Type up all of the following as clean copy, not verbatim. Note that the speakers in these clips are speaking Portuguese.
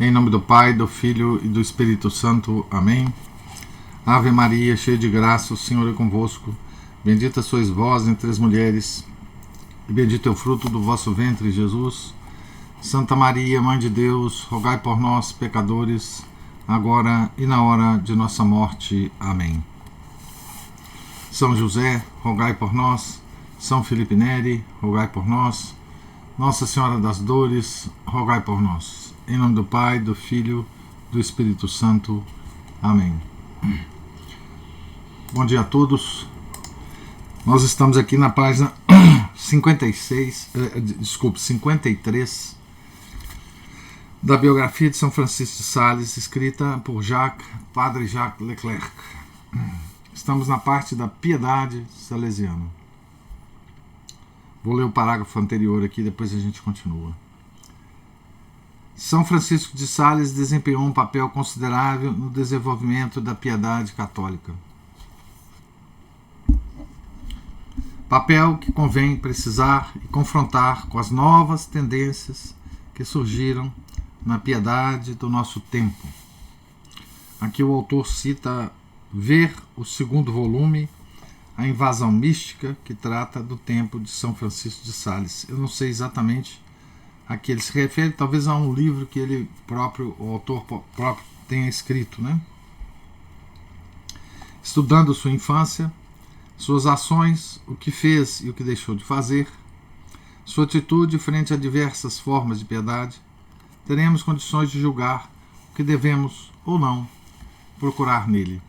Em nome do Pai, do Filho e do Espírito Santo. Amém. Ave Maria, cheia de graça, o Senhor é convosco. Bendita sois vós entre as mulheres, e bendito é o fruto do vosso ventre, Jesus. Santa Maria, Mãe de Deus, rogai por nós, pecadores, agora e na hora de nossa morte. Amém. São José, rogai por nós. São Felipe Neri, rogai por nós. Nossa Senhora das Dores, rogai por nós. Em nome do Pai, do Filho, do Espírito Santo. Amém. Bom dia a todos. Nós estamos aqui na página 53 da biografia de São Francisco de Sales, escrita por Padre Jacques Leclerc. Estamos na parte da piedade salesiana. Vou ler o parágrafo anterior aqui, depois a gente continua. São Francisco de Sales desempenhou um papel considerável no desenvolvimento da piedade católica. Papel que convém precisar e confrontar com as novas tendências que surgiram na piedade do nosso tempo. Aqui o autor cita Ver, o segundo volume, A Invasão Mística, que trata do tempo de São Francisco de Sales. Eu não sei exatamente a que ele se refere, talvez a um livro que ele próprio, o autor próprio, tenha escrito, né? Estudando sua infância, suas ações, o que fez e o que deixou de fazer, sua atitude frente a diversas formas de piedade, teremos condições de julgar o que devemos ou não procurar nele.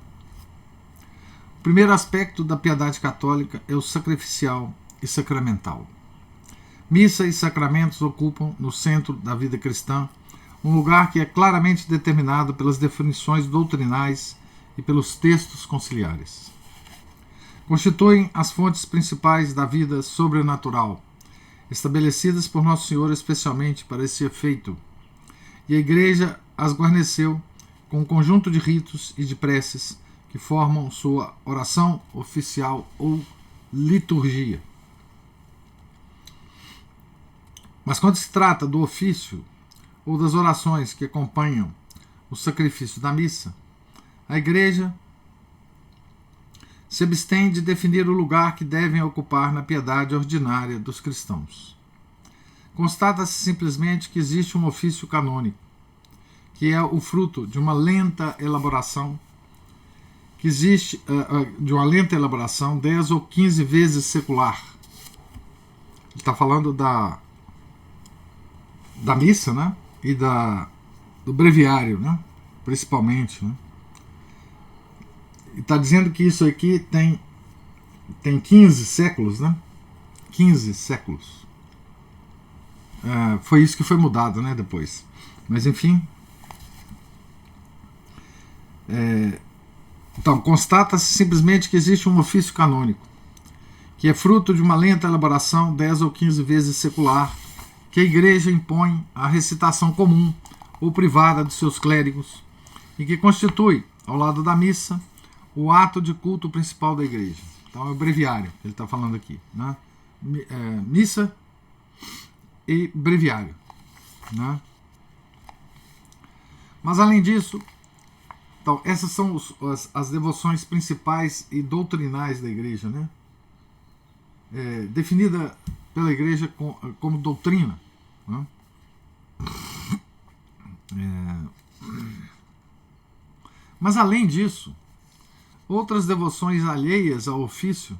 O primeiro aspecto da piedade católica é o sacrificial e sacramental. Missa e sacramentos ocupam, no centro da vida cristã, um lugar que é claramente determinado pelas definições doutrinais e pelos textos conciliares. Constituem as fontes principais da vida sobrenatural, estabelecidas por Nosso Senhor especialmente para esse efeito, e a Igreja as guarneceu com um conjunto de ritos e de preces que formam sua oração oficial ou liturgia. Mas quando se trata do ofício ou das orações que acompanham o sacrifício da missa, a Igreja se abstém de definir o lugar que devem ocupar na piedade ordinária dos cristãos. Constata-se simplesmente que existe um ofício canônico, que é o fruto de uma lenta elaboração, 10 ou 15 vezes secular. Ele está falando da missa, né? E do breviário, né? Principalmente, né? Está dizendo que isso aqui tem 15 séculos, né? 15 séculos. Foi isso que foi mudado, né? Depois. Mas, enfim. Então, constata-se simplesmente que existe um ofício canônico, que é fruto de uma lenta elaboração, 10 ou 15 vezes secular, que a Igreja impõe à recitação comum ou privada dos seus clérigos, e que constitui, ao lado da missa, o ato de culto principal da Igreja. Então é o breviário que ele está falando aqui, né? Missa e breviário, né? Mas além disso, então, essas são as devoções principais e doutrinais da Igreja, né? Definida pela Igreja como doutrina, né? Mas além disso, outras devoções alheias ao ofício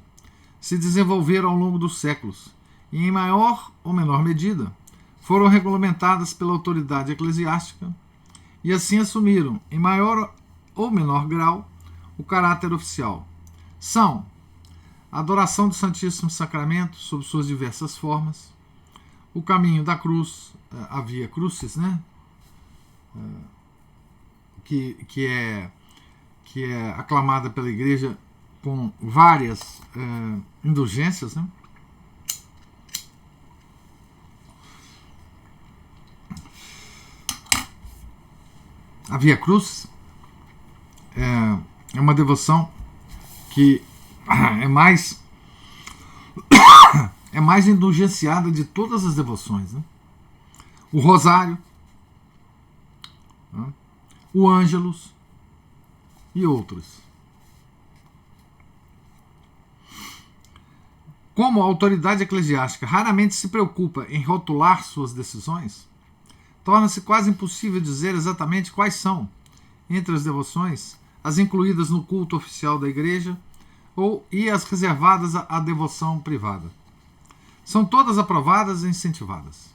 se desenvolveram ao longo dos séculos e, em maior ou menor medida, foram regulamentadas pela autoridade eclesiástica e assim assumiram, em maior ou menor grau, o caráter oficial. São a adoração do Santíssimo Sacramento sob suas diversas formas, o caminho da cruz, a Via Crucis, né? Que é aclamada pela Igreja com várias indulgências, né? A Via Crucis é uma devoção que é mais indulgenciada de todas as devoções, né? O Rosário, o Ângelus e outros. Como a autoridade eclesiástica raramente se preocupa em rotular suas decisões, torna-se quase impossível dizer exatamente quais são, entre as devoções, as incluídas no culto oficial da Igreja e as reservadas à devoção privada. São todas aprovadas e incentivadas.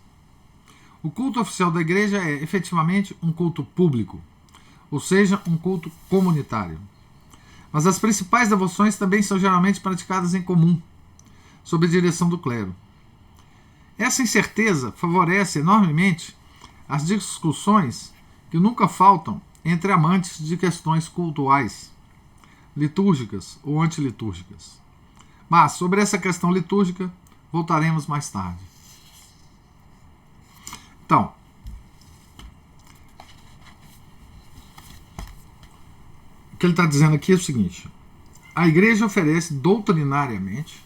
O culto oficial da Igreja é efetivamente um culto público, ou seja, um culto comunitário. Mas as principais devoções também são geralmente praticadas em comum, sob a direção do clero. Essa incerteza favorece enormemente as discussões que nunca faltam entre amantes de questões cultuais, litúrgicas ou antilitúrgicas. Mas sobre essa questão litúrgica voltaremos mais tarde. Então, o que ele está dizendo aqui é o seguinte: a Igreja oferece doutrinariamente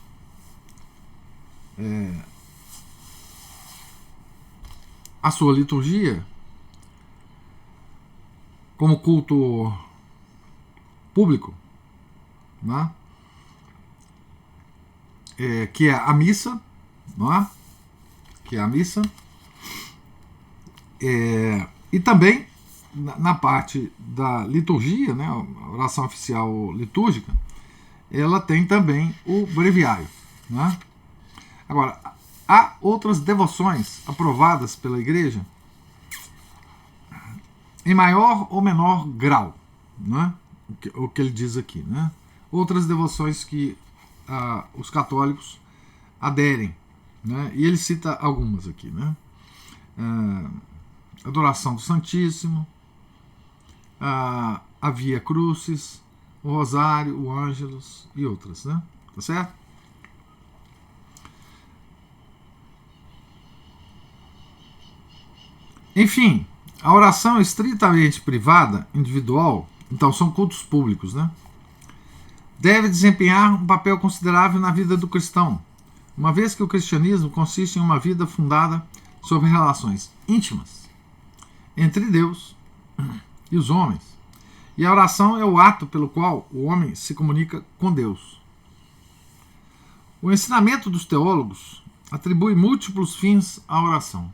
a sua liturgia como culto público, né? Que é a missa, não é? Que é a missa, e também na parte da liturgia, né, a oração oficial litúrgica, ela tem também o breviário, né? Agora, há outras devoções aprovadas pela Igreja em maior ou menor grau, né? O que ele diz aqui, né? Outras devoções que os católicos aderem, né? E ele cita algumas aqui, né? Adoração do Santíssimo, a Via Crucis, o Rosário, o Ângelus e outras, né? Tá certo? Enfim, a oração estritamente privada, individual, então são cultos públicos, né? Deve desempenhar um papel considerável na vida do cristão, uma vez que o cristianismo consiste em uma vida fundada sobre relações íntimas entre Deus e os homens. E a oração é o ato pelo qual o homem se comunica com Deus. O ensinamento dos teólogos atribui múltiplos fins à oração.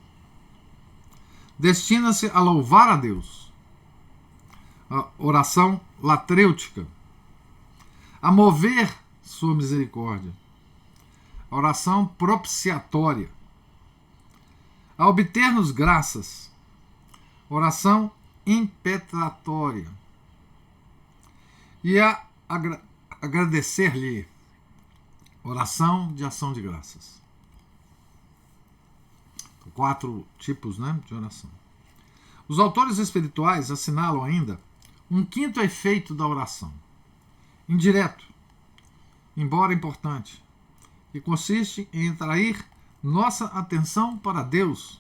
Destina-se a louvar a Deus, a oração latrêutica, a mover sua misericórdia, a oração propiciatória, a obter-nos graças, oração impetratória, e a agradecer-lhe, oração de ação de graças. 4 tipos, né, de oração. Os autores espirituais assinalam ainda um quinto efeito da oração, indireto, embora importante, que consiste em atrair nossa atenção para Deus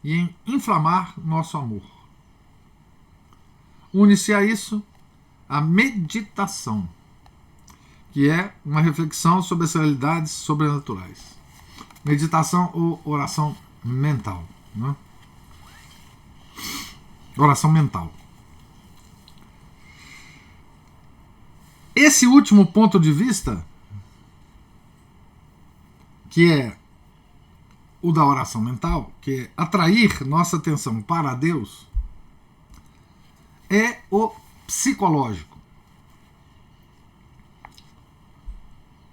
e em inflamar nosso amor. Une-se a isso a meditação, que é uma reflexão sobre as realidades sobrenaturais. Meditação ou oração mental, né? Oração mental. Esse último ponto de vista, que é o da oração mental, que é atrair nossa atenção para Deus, é o psicológico.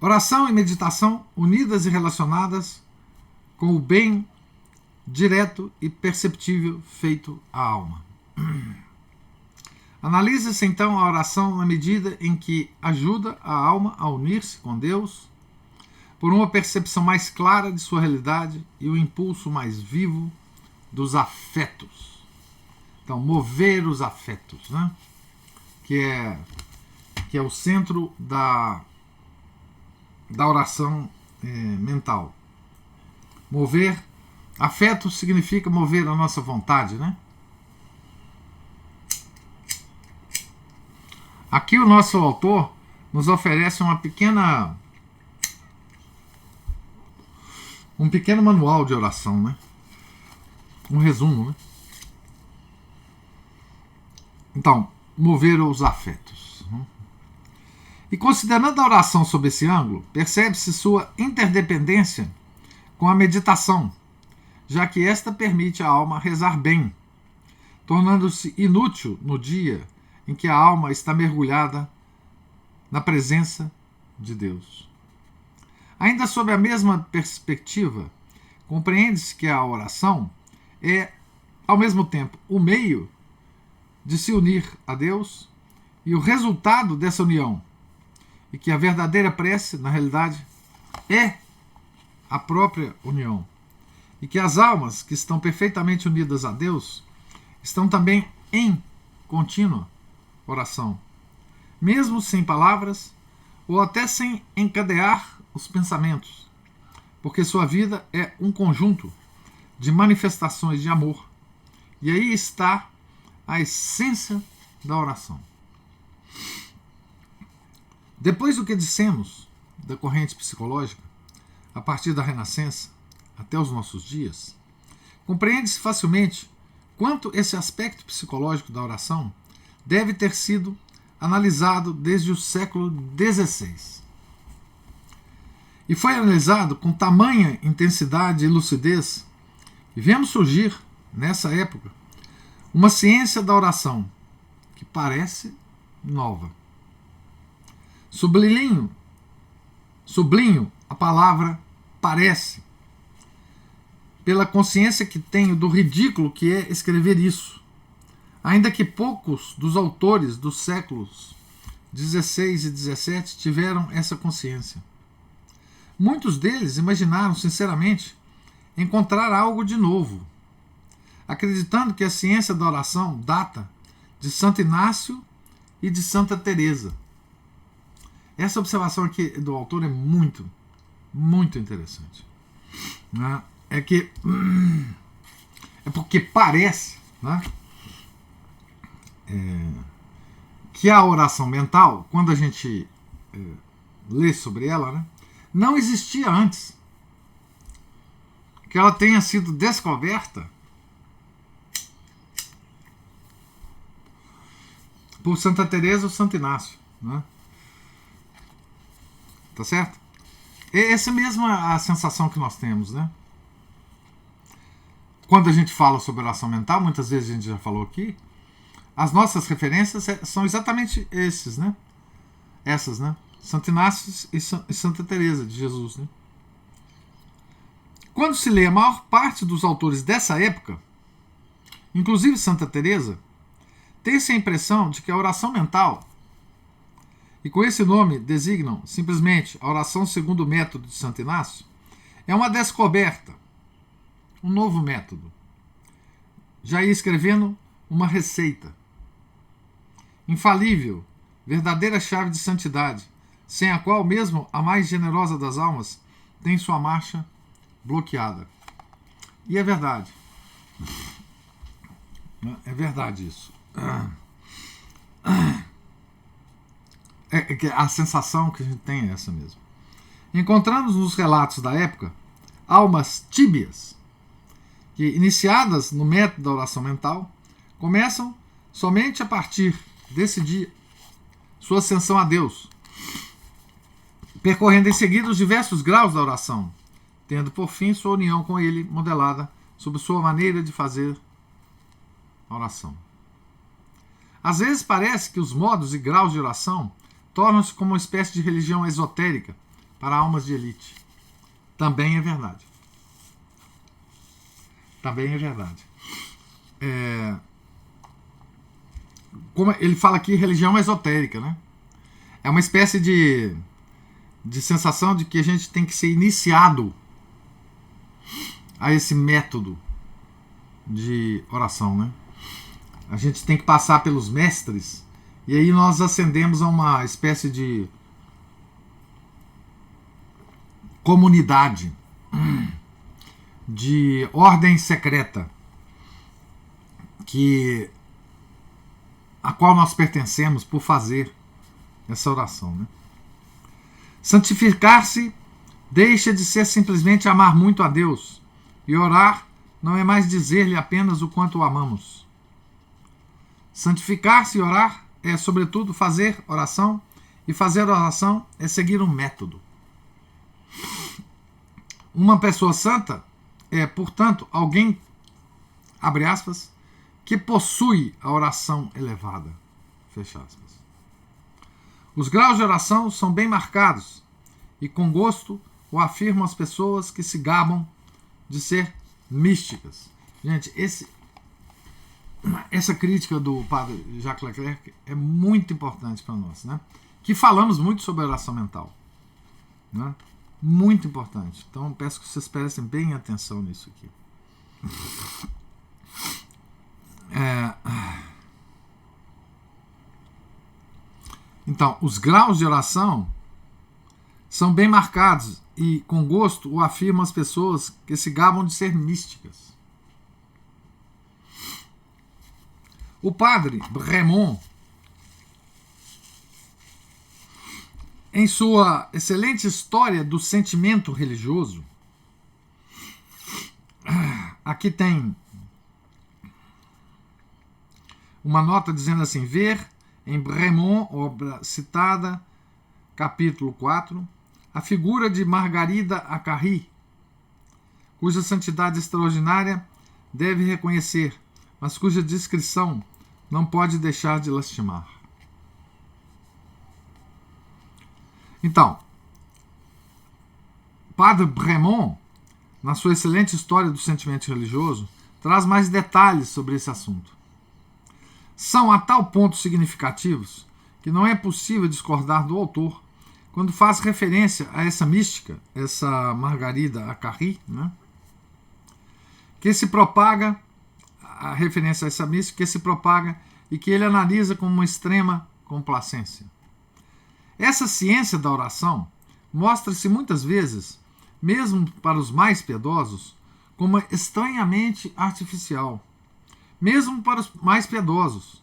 Oração e meditação unidas e relacionadas com o bem direto e perceptível feito à alma. Analisa-se então a oração na medida em que ajuda a alma a unir-se com Deus por uma percepção mais clara de sua realidade e o impulso mais vivo dos afetos. Então, mover os afetos, né? que é o centro da oração mental. Mover afeto significa mover a nossa vontade, né? Aqui o nosso autor nos oferece um pequeno manual de oração, né? Um resumo, né? Então, mover os afetos. E considerando a oração sob esse ângulo, percebe-se sua interdependência com a meditação, já que esta permite à alma rezar bem, tornando-se inútil no dia em que a alma está mergulhada na presença de Deus. Ainda sob a mesma perspectiva, compreende-se que a oração é, ao mesmo tempo, o meio de se unir a Deus e o resultado dessa união, e que a verdadeira prece, na realidade, é a própria união, e que as almas que estão perfeitamente unidas a Deus estão também em contínua oração, mesmo sem palavras ou até sem encadear os pensamentos, porque sua vida é um conjunto de manifestações de amor, e aí está a essência da oração. Depois do que dissemos da corrente psicológica, a partir da Renascença até os nossos dias, compreende-se facilmente quanto esse aspecto psicológico da oração deve ter sido analisado desde o século XVI. E foi analisado com tamanha intensidade e lucidez, e vemos surgir, nessa época, uma ciência da oração que parece nova. Sublinho a palavra parece, pela consciência que tenho do ridículo que é escrever isso, ainda que poucos dos autores dos séculos XVI e XVII tiveram essa consciência. Muitos deles imaginaram, sinceramente, encontrar algo de novo, acreditando que a ciência da oração data de Santo Inácio e de Santa Teresa. Essa observação aqui do autor é muito, muito interessante. É porque parece, né, que a oração mental, quando a gente lê sobre ela, né, não existia antes. Que ela tenha sido descoberta por Santa Teresa ou Santo Inácio, né? Tá certo? Essa é mesmo a sensação que nós temos, né? Quando a gente fala sobre oração mental, muitas vezes a gente já falou aqui, as nossas referências são exatamente esses, né? Essas, né? Santo Inácio e Santa Teresa de Jesus, né? Quando se lê a maior parte dos autores dessa época, inclusive Santa Teresa, tem-se a impressão de que a oração mental, e com esse nome designam simplesmente a oração segundo o método de Santo Inácio, é uma descoberta, um novo método. Já ia escrevendo uma receita infalível, verdadeira chave de santidade, sem a qual mesmo a mais generosa das almas tem sua marcha bloqueada. E é verdade. É verdade isso. A sensação que a gente tem é essa mesmo. Encontramos nos relatos da época almas tíbias que, iniciadas no método da oração mental, começam somente a partir desse dia sua ascensão a Deus, percorrendo em seguida os diversos graus da oração, tendo por fim sua união com Ele modelada sob sua maneira de fazer a oração. Às vezes parece que os modos e graus de oração tornam-se como uma espécie de religião esotérica para almas de elite. Também é verdade. Também é verdade. Como ele fala aqui, religião esotérica, né? É uma espécie de sensação de que a gente tem que ser iniciado a esse método de oração, né? A gente tem que passar pelos mestres e aí nós ascendemos a uma espécie de comunidade, de ordem secreta a qual nós pertencemos por fazer essa oração, né? Santificar-se deixa de ser simplesmente amar muito a Deus, e orar não é mais dizer-lhe apenas o quanto o amamos. Santificar-se e orar é, sobretudo, fazer oração, e fazer oração é seguir um método. Uma pessoa santa é, portanto, alguém, abre aspas, que possui a oração elevada, fecha aspas. Os graus de oração são bem marcados e, com gosto, o afirmam as pessoas que se gabam de ser místicas. Gente, essa crítica do padre Jacques Leclerc é muito importante para nós, né? Que falamos muito sobre oração mental, né? Muito importante. Então, peço que vocês prestem bem atenção nisso aqui. Então, os graus de oração são bem marcados e, com gosto, o afirmam as pessoas que se gabam de ser místicas. O padre Bremont, em sua excelente história do sentimento religioso, aqui tem uma nota dizendo assim: ver em Bremont, obra citada, capítulo 4, a figura de Margarida Acarri, cuja santidade extraordinária deve reconhecer, mas cuja descrição não pode deixar de lastimar. Então, Padre Bremont, na sua excelente história do sentimento religioso, traz mais detalhes sobre esse assunto. São a tal ponto significativos que não é possível discordar do autor quando faz referência a essa mística, essa Margarida Acarri, né, que se propaga, a referência a essa mística que se propaga e que ele analisa com uma extrema complacência. Essa ciência da oração mostra-se muitas vezes, mesmo para os mais piedosos, como estranhamente artificial. Mesmo para os mais piedosos.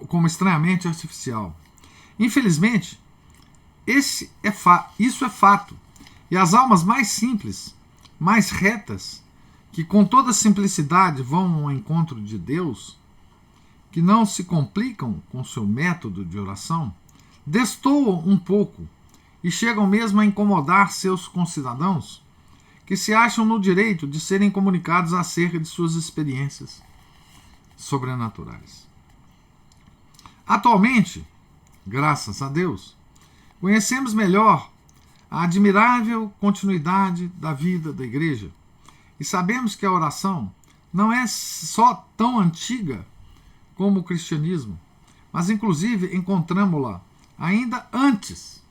Como estranhamente artificial. Infelizmente, isso é fato. E as almas mais simples, mais retas, que com toda simplicidade vão ao encontro de Deus, que não se complicam com seu método de oração, destoam um pouco e chegam mesmo a incomodar seus concidadãos, que se acham no direito de serem comunicados acerca de suas experiências sobrenaturais. Atualmente, graças a Deus, conhecemos melhor a admirável continuidade da vida da Igreja e sabemos que a oração não é só tão antiga como o cristianismo, mas inclusive encontramos-la ainda antes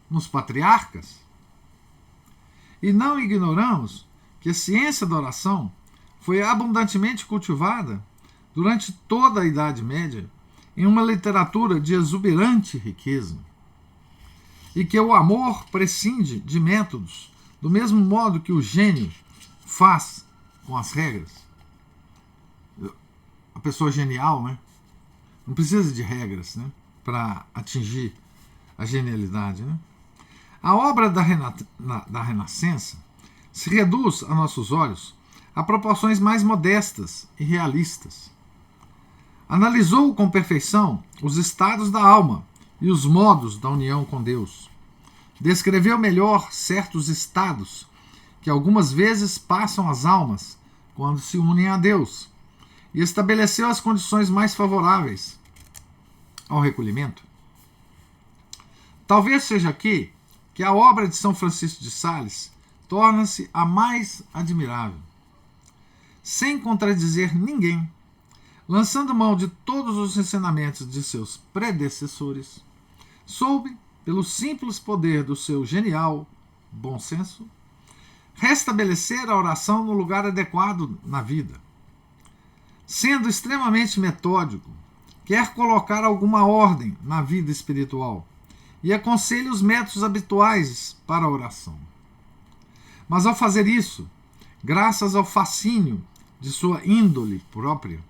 nos patriarcas. E não ignoramos que a ciência da oração foi abundantemente cultivada durante toda a Idade Média em uma literatura de exuberante riqueza, e que o amor prescinde de métodos do mesmo modo que o gênio faz com as regras. A pessoa genial, né, não precisa de regras, né, para atingir a genialidade, né? A obra da Renascença se reduz, a nossos olhos, a proporções mais modestas e realistas. Analisou com perfeição os estados da alma e os modos da união com Deus. Descreveu melhor certos estados que algumas vezes passam as almas quando se unem a Deus, e estabeleceu as condições mais favoráveis ao recolhimento. Talvez seja aqui que a obra de São Francisco de Sales torna-se a mais admirável. Sem contradizer ninguém, lançando mão de todos os ensinamentos de seus predecessores, soube, pelo simples poder do seu genial bom senso, restabelecer a oração no lugar adequado na vida. Sendo extremamente metódico, quer colocar alguma ordem na vida espiritual e aconselha os métodos habituais para a oração. Mas ao fazer isso, graças ao fascínio de sua índole própria,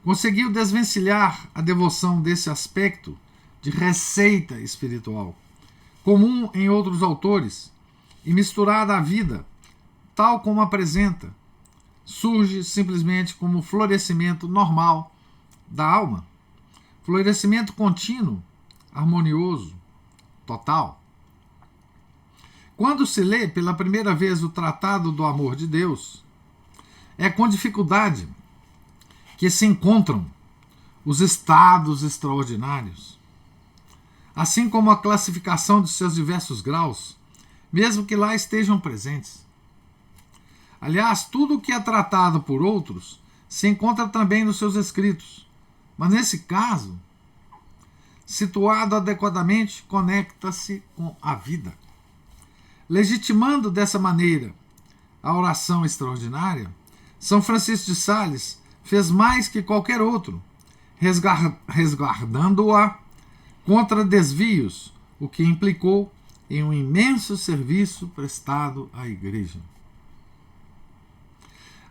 conseguiu desvencilhar a devoção desse aspecto de receita espiritual, comum em outros autores, e misturada à vida, tal como apresenta, surge simplesmente como florescimento normal da alma, florescimento contínuo, harmonioso, total. Quando se lê pela primeira vez o Tratado do Amor de Deus, é com dificuldade que se encontram os estados extraordinários, assim como a classificação de seus diversos graus, mesmo que lá estejam presentes. Aliás, tudo o que é tratado por outros se encontra também nos seus escritos, mas nesse caso, situado adequadamente, conecta-se com a vida. Legitimando dessa maneira a oração extraordinária, São Francisco de Sales fez mais que qualquer outro, resguardando-a contra desvios, o que implicou em um imenso serviço prestado à Igreja.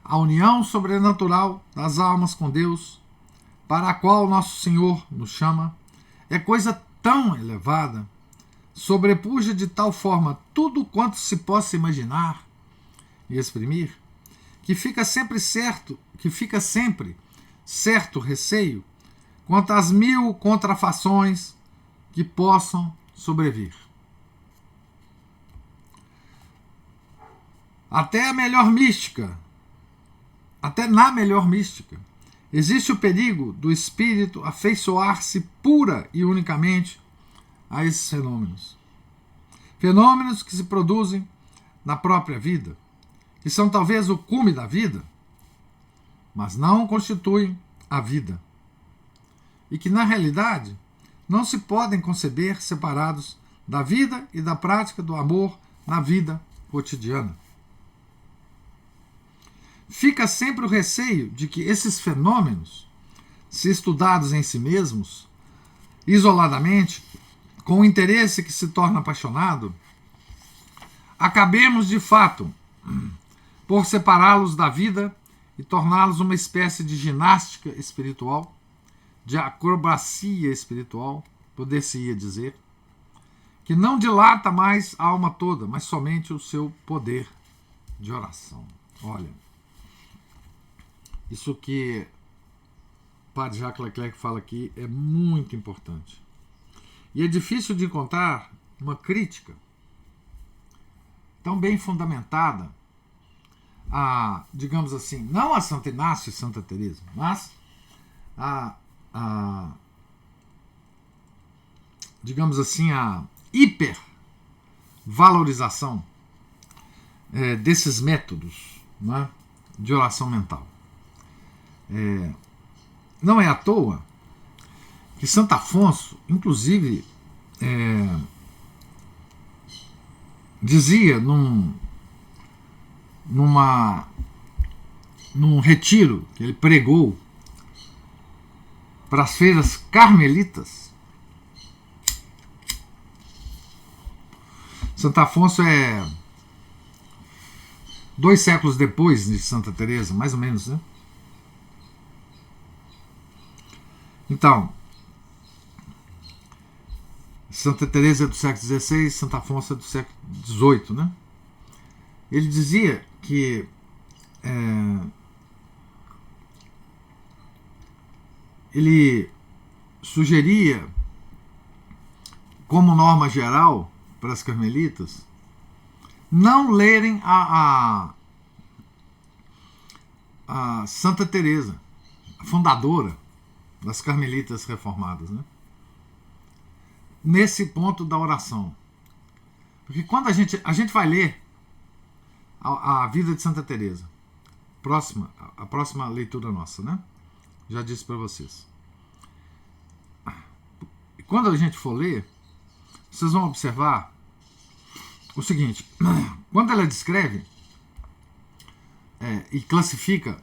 A união sobrenatural das almas com Deus, para a qual Nosso Senhor nos chama, é coisa tão elevada, sobrepuja de tal forma tudo quanto se possa imaginar e exprimir, que fica sempre certo receio quanto às 1000 contrafações que possam sobrevir. Até na melhor mística, existe o perigo do espírito afeiçoar-se pura e unicamente a esses fenômenos. Fenômenos que se produzem na própria vida, que são talvez o cume da vida, mas não constituem a vida. E que, na realidade, não se podem conceber separados da vida e da prática do amor na vida cotidiana. Fica sempre o receio de que esses fenômenos, se estudados em si mesmos, isoladamente, com o interesse que se torna apaixonado, acabemos de fato por separá-los da vida e torná-los uma espécie de ginástica espiritual, de acrobacia espiritual, poder-se-ia dizer, que não dilata mais a alma toda, mas somente o seu poder de oração. Olha, isso que o padre Jacques Leclerc fala aqui é muito importante. E é difícil de encontrar uma crítica tão bem fundamentada a, digamos assim, não a Santo Inácio e Santa Teresa, mas digamos assim, a hipervalorização desses métodos, né, de oração mental. Não é à toa que Santo Afonso, inclusive, dizia num retiro que ele pregou para as feiras carmelitas. Santo Afonso é 2 séculos depois de Santa Teresa, mais ou menos, né? Então, Santa Teresa é do século XVI, Santo Afonso é do século XVIII, né? Ele dizia que ele sugeria, como norma geral para as carmelitas, não lerem a Santa Teresa, a fundadora das carmelitas reformadas, né? Nesse ponto da oração. Porque quando a gente vai ler a vida de Santa Teresa, a próxima leitura nossa, né? Já disse para vocês. Quando a gente for ler, vocês vão observar o seguinte: quando ela descreve e classifica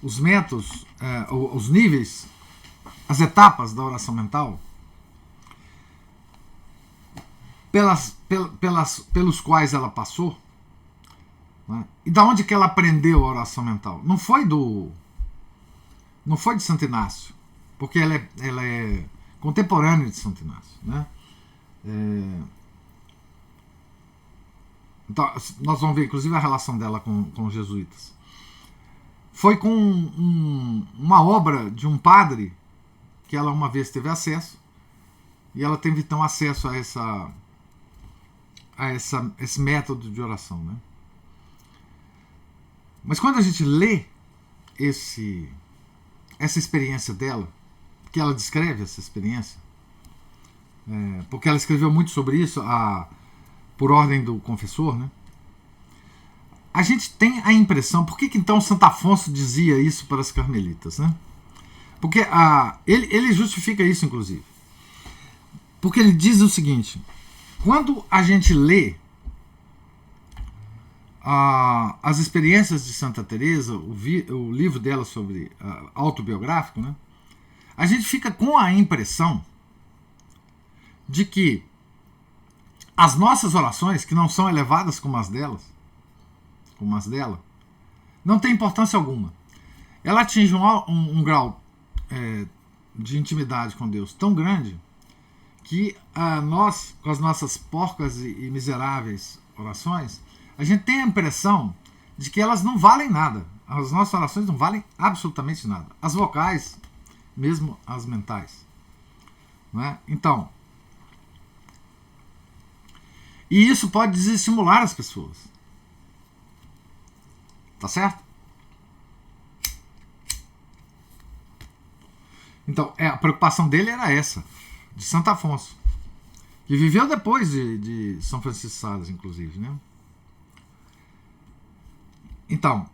os métodos, os níveis, as etapas da oração mental, pelos quais ela passou, né? E da onde que ela aprendeu a oração mental? Não foi de Santo Inácio, porque ela é contemporânea de Santo Inácio, né? Então, nós vamos ver, inclusive, a relação dela com os jesuítas. Foi com uma obra de um padre que ela uma vez teve acesso, e ela teve então acesso a esse método de oração, né? Mas quando a gente lê essa experiência dela, que ela descreve essa experiência, porque ela escreveu muito sobre isso por ordem do confessor, né? A gente tem a impressão, por que então Santo Afonso dizia isso para as carmelitas, né? Porque ele justifica isso, inclusive. Porque ele diz o seguinte: quando a gente lê as experiências de Santa Teresa, o livro dela sobre autobiográfico, né, a gente fica com a impressão de que as nossas orações, que não são elevadas como as dela, não tem importância alguma. Ela atinge um grau de intimidade com Deus tão grande que nós, com as nossas porcas e miseráveis orações, a gente tem a impressão de que elas não valem nada. As nossas orações não valem absolutamente nada. As vocais, mesmo as mentais. Não é? Então, e isso pode desestimular as pessoas. Tá certo? Então, a preocupação dele era essa, de Santo Afonso, que viveu depois de São Francisco de Sales, inclusive, né? Então,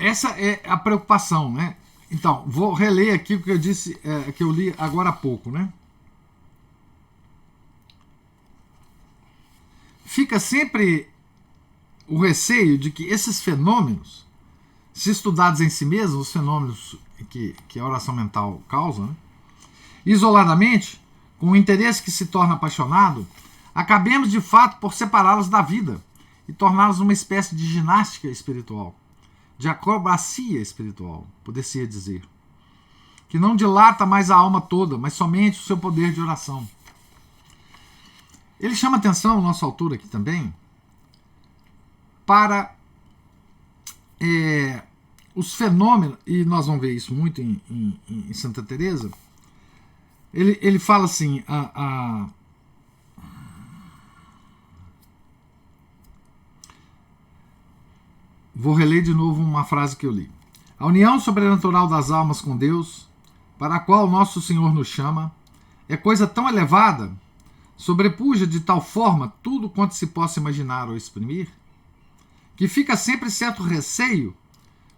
essa é a preocupação, né? Então, vou reler aqui o que eu disse, que eu li agora há pouco, né? Fica sempre o receio de que esses fenômenos, se estudados em si mesmos, os fenômenos que a oração mental causa, né, isoladamente, com o interesse que se torna apaixonado, acabemos de fato por separá-los da vida e torná-los uma espécie de ginástica espiritual, de acrobacia espiritual, poder-se dizer, que não dilata mais a alma toda, mas somente o seu poder de oração. Ele chama atenção, o nosso autor aqui também, para os fenômenos, e nós vamos ver isso muito em Santa Teresa. Ele fala assim, vou reler de novo uma frase que eu li. A união sobrenatural das almas com Deus, para a qual nosso Senhor nos chama, é coisa tão elevada, sobrepuja de tal forma tudo quanto se possa imaginar ou exprimir, que fica sempre certo receio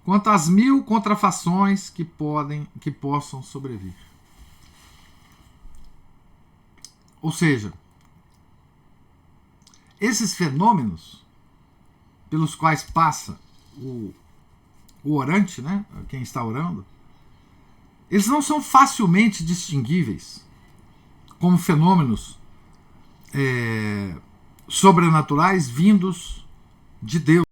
quanto às 1000 contrafações que possam sobrevir. Ou seja, esses fenômenos pelos quais passa o orante, né, quem está orando, eles não são facilmente distinguíveis como fenômenos sobrenaturais vindos de Deus.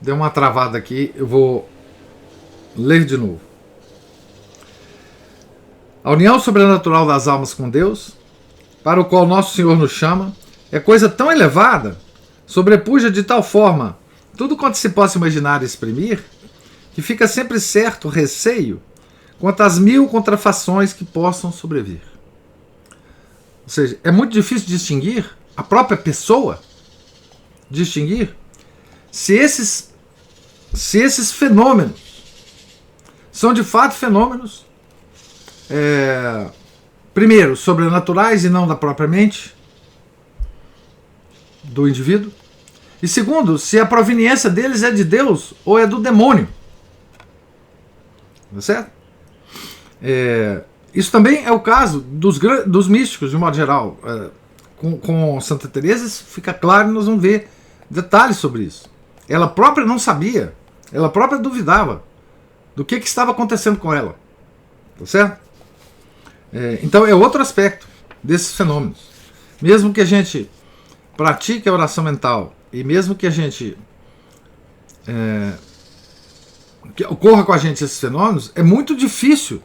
Deu uma travada aqui, eu vou ler de novo. A união sobrenatural das almas com Deus, para o qual nosso Senhor nos chama, é coisa tão elevada, sobrepuja de tal forma tudo quanto se possa imaginar e exprimir, que fica sempre certo receio quanto às 1000 contrafações que possam sobrevir. Ou seja, é muito difícil distinguir a própria pessoa, distinguir se esses fenômenos são de fato fenômenos primeiro, sobrenaturais e não da própria mente do indivíduo, e segundo, se a proveniência deles é de Deus ou é do demônio. Tá certo? Isso também é o caso dos místicos, de modo geral. Com Santa Teresa fica claro, e nós vamos ver detalhes sobre isso. Ela própria não sabia, ela própria duvidava do que estava acontecendo com ela. Tá certo? Então é outro aspecto desses fenômenos. Mesmo que a gente pratique a oração mental e mesmo que a gente que ocorra com a gente esses fenômenos, é muito difícil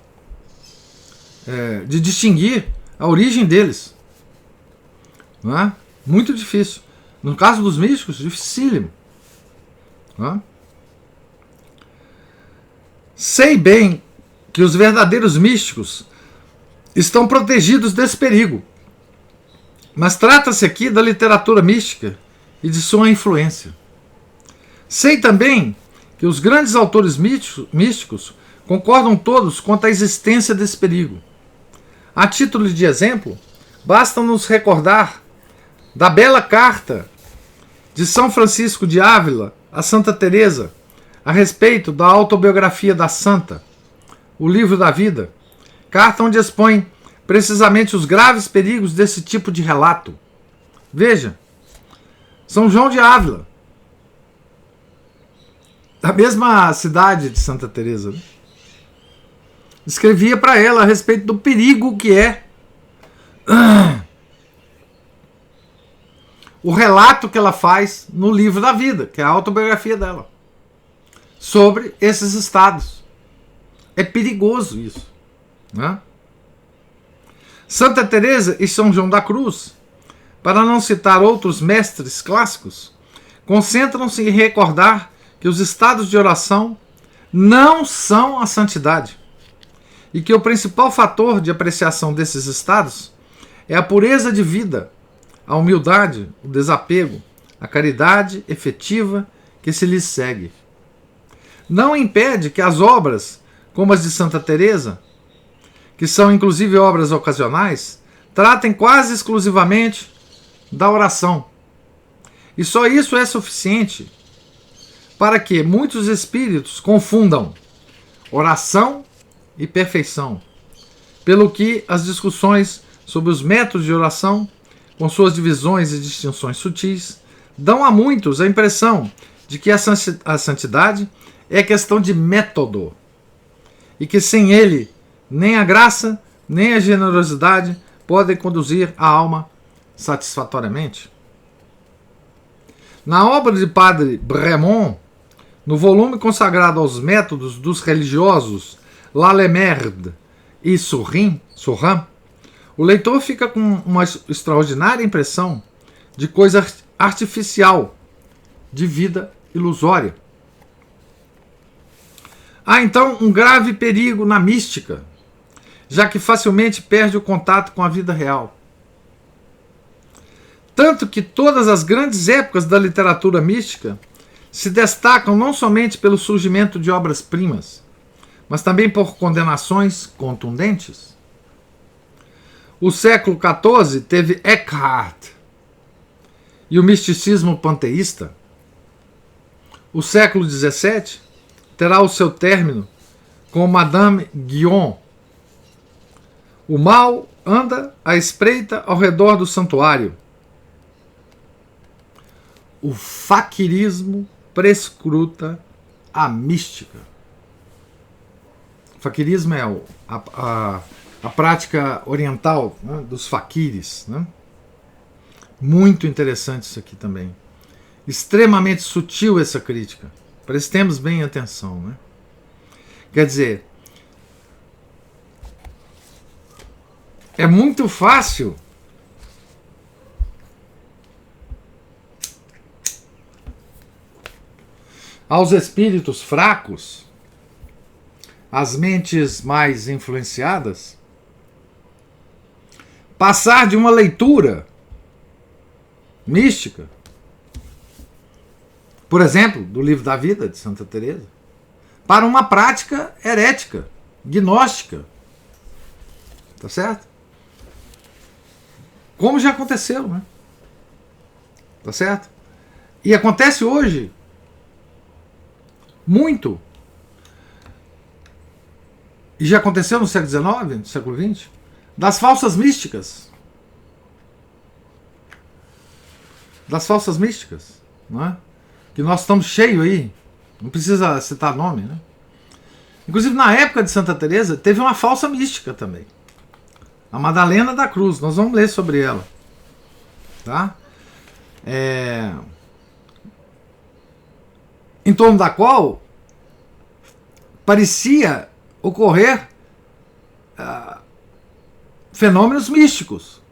de distinguir a origem deles. Não é? Muito difícil. No caso dos místicos, dificílimo. Não é? Sei bem que os verdadeiros místicos estão protegidos desse perigo, mas trata-se aqui da literatura mística e de sua influência. Sei também que os grandes autores místicos concordam todos quanto à existência desse perigo. A título de exemplo, basta nos recordar da bela carta de São Francisco de Ávila a Santa Teresa a respeito da autobiografia da santa, o livro da vida, carta onde expõe precisamente os graves perigos desse tipo de relato. Veja, São João de Ávila, da mesma cidade de Santa Teresa, né? Escrevia para ela a respeito do perigo que é o relato que ela faz no livro da vida, que é a autobiografia dela, sobre esses estados. É perigoso isso, né? Santa Teresa e São João da Cruz, para não citar outros mestres clássicos, concentram-se em recordar que os estados de oração não são a santidade e que o principal fator de apreciação desses estados é a pureza de vida, a humildade, o desapego, a caridade efetiva que se lhes segue. Não impede que as obras, como as de Santa Teresa, que são inclusive obras ocasionais, tratem quase exclusivamente da oração. E só isso é suficiente para que muitos espíritos confundam oração e perfeição, pelo que as discussões sobre os métodos de oração, com suas divisões e distinções sutis, dão a muitos a impressão de que a santidade é questão de método, e que sem ele nem a graça, nem a generosidade podem conduzir a alma satisfatoriamente. Na obra de Padre Bremont, no volume consagrado aos métodos dos religiosos Lallemerde e Surrin, o leitor fica com uma extraordinária impressão de coisa artificial, de vida ilusória. Há então um grave perigo na mística, já que facilmente perde o contato com a vida real. Tanto que todas as grandes épocas da literatura mística se destacam não somente pelo surgimento de obras-primas, mas também por condenações contundentes. O século XIV teve Eckhart e o misticismo panteísta. O século XVII terá o seu término com Madame Guyon. O mal anda à espreita ao redor do santuário. O faquirismo prescruta a mística. O faquirismo é a prática oriental, né, dos faquires. Né? Muito interessante isso aqui também. Extremamente sutil essa crítica. Prestemos bem atenção. Né? Quer dizer, é muito fácil aos espíritos fracos, às mentes mais influenciadas, passar de uma leitura mística, por exemplo, do Livro da Vida de Santa Teresa, para uma prática herética, gnóstica. Tá certo? Como já aconteceu, né? Tá certo? E acontece hoje muito. E já aconteceu no século XIX, no século XX, das falsas místicas. Das falsas místicas, não é? Que nós estamos cheios aí, não precisa citar nome, né? Inclusive na época de Santa Teresa teve uma falsa mística também, a Madalena da Cruz. Nós vamos ler sobre ela, tá? em torno da qual parecia ocorrer fenômenos místicos.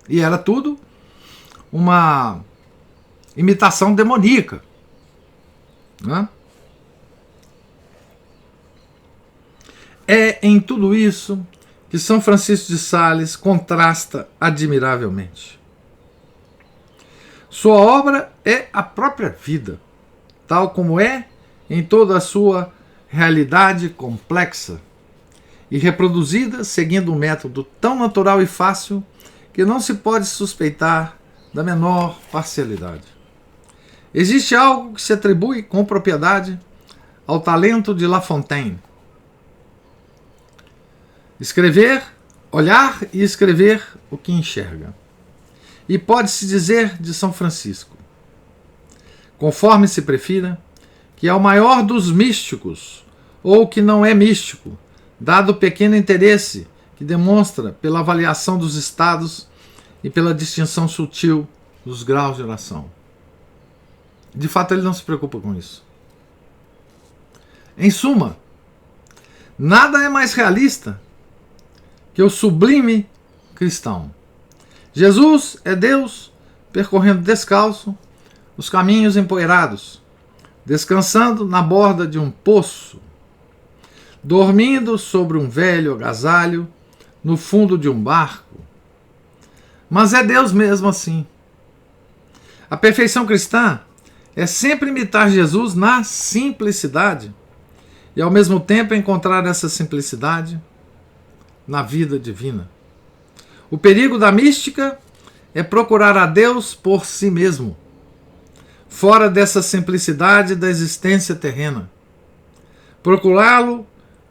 E era tudo uma imitação demoníaca, né? É em tudo isso que São Francisco de Sales contrasta admiravelmente. Sua obra é a própria vida, tal como é em toda a sua realidade complexa e reproduzida seguindo um método tão natural e fácil que não se pode suspeitar da menor parcialidade. Existe algo que se atribui com propriedade ao talento de La Fontaine. Escrever, olhar e escrever o que enxerga. E pode-se dizer de São Francisco, conforme se prefira, que é o maior dos místicos, ou que não é místico, dado o pequeno interesse que demonstra pela avaliação dos estados e pela distinção sutil dos graus de oração. De fato, ele não se preocupa com isso. Em suma, nada é mais realista que o sublime cristão. Jesus é Deus percorrendo descalço os caminhos empoeirados, descansando na borda de um poço, dormindo sobre um velho agasalho no fundo de um barco. Mas é Deus mesmo assim. A perfeição cristã é sempre imitar Jesus na simplicidade e ao mesmo tempo encontrar essa simplicidade na vida divina. O perigo da mística é procurar a Deus por si mesmo, fora dessa simplicidade da existência terrena. Procurá-lo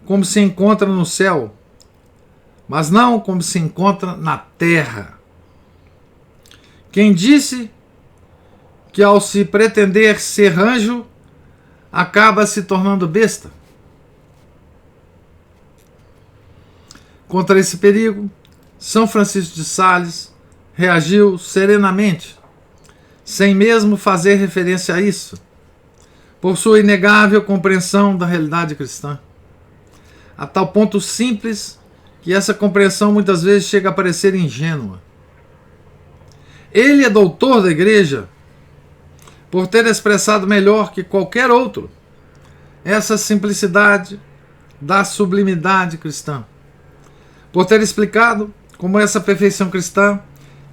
como se encontra no céu, mas não como se encontra na terra. Quem disse que ao se pretender ser anjo, acaba se tornando besta? Contra esse perigo, São Francisco de Sales reagiu serenamente, sem mesmo fazer referência a isso, por sua inegável compreensão da realidade cristã, a tal ponto simples que essa compreensão muitas vezes chega a parecer ingênua. Ele é doutor da Igreja por ter expressado melhor que qualquer outro essa simplicidade da sublimidade cristã, por ter explicado como essa perfeição cristã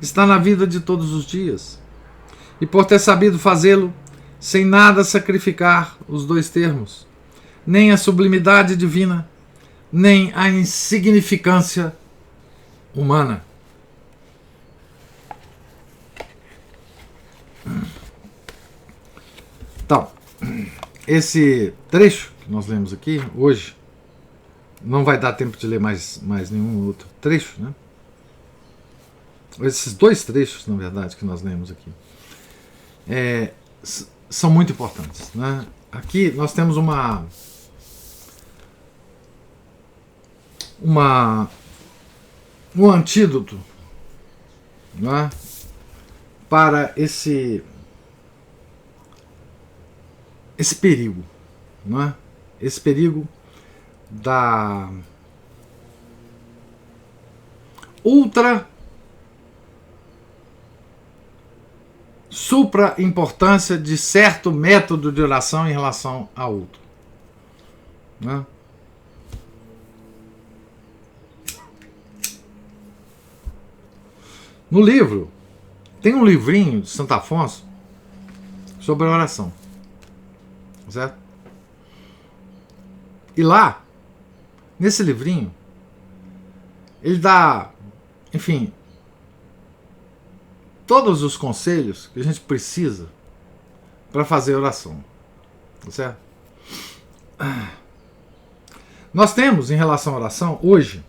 está na vida de todos os dias, e por ter sabido fazê-lo sem nada sacrificar os dois termos, nem a sublimidade divina, nem a insignificância humana. Então, esse trecho que nós lemos aqui hoje, não vai dar tempo de ler mais nenhum outro trecho, né? Esses dois trechos, na verdade, que nós lemos aqui, são muito importantes, né? Aqui nós temos um antídoto, né, para esse perigo, né? Esse perigo da ultra supra importância de certo método de oração em relação a outro, né? No livro tem um livrinho de Santo Afonso sobre a oração, certo? E lá, nesse livrinho, ele dá, enfim, todos os conselhos que a gente precisa para fazer oração, certo? Nós temos, em relação à oração, hoje,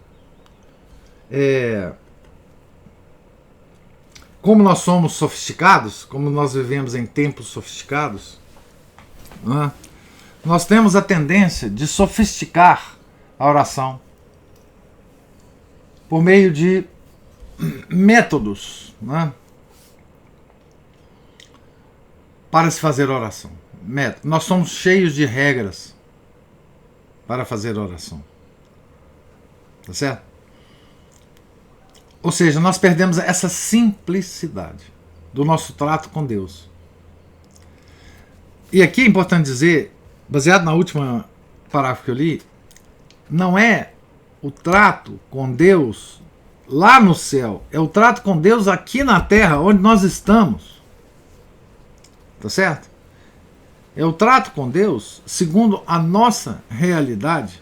como nós somos sofisticados, como nós vivemos em tempos sofisticados, né, nós temos a tendência de sofisticar a oração por meio de métodos, né, para se fazer oração. método. Nós somos cheios de regras para fazer oração. Tá certo? Ou seja, nós perdemos essa simplicidade do nosso trato com Deus. E aqui é importante dizer, baseado na última parágrafo que eu li, não é o trato com Deus lá no céu, é o trato com Deus aqui na terra, onde nós estamos. Tá certo? É o trato com Deus segundo a nossa realidade.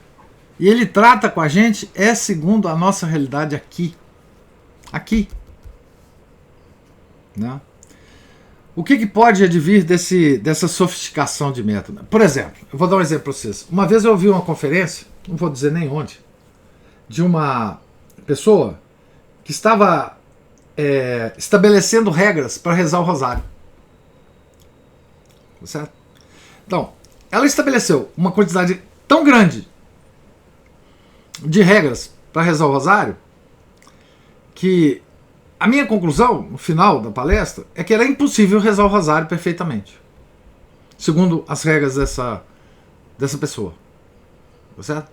E Ele trata com a gente segundo a nossa realidade aqui. Aqui. Né? O que pode advir dessa sofisticação de método? Por exemplo, eu vou dar um exemplo para vocês. Uma vez eu ouvi uma conferência, não vou dizer nem onde, de uma pessoa que estava estabelecendo regras para rezar o rosário. Certo? Então, ela estabeleceu uma quantidade tão grande de regras para rezar o rosário que a minha conclusão, no final da palestra, é que era impossível rezar o rosário perfeitamente, segundo as regras dessa pessoa. Tá certo?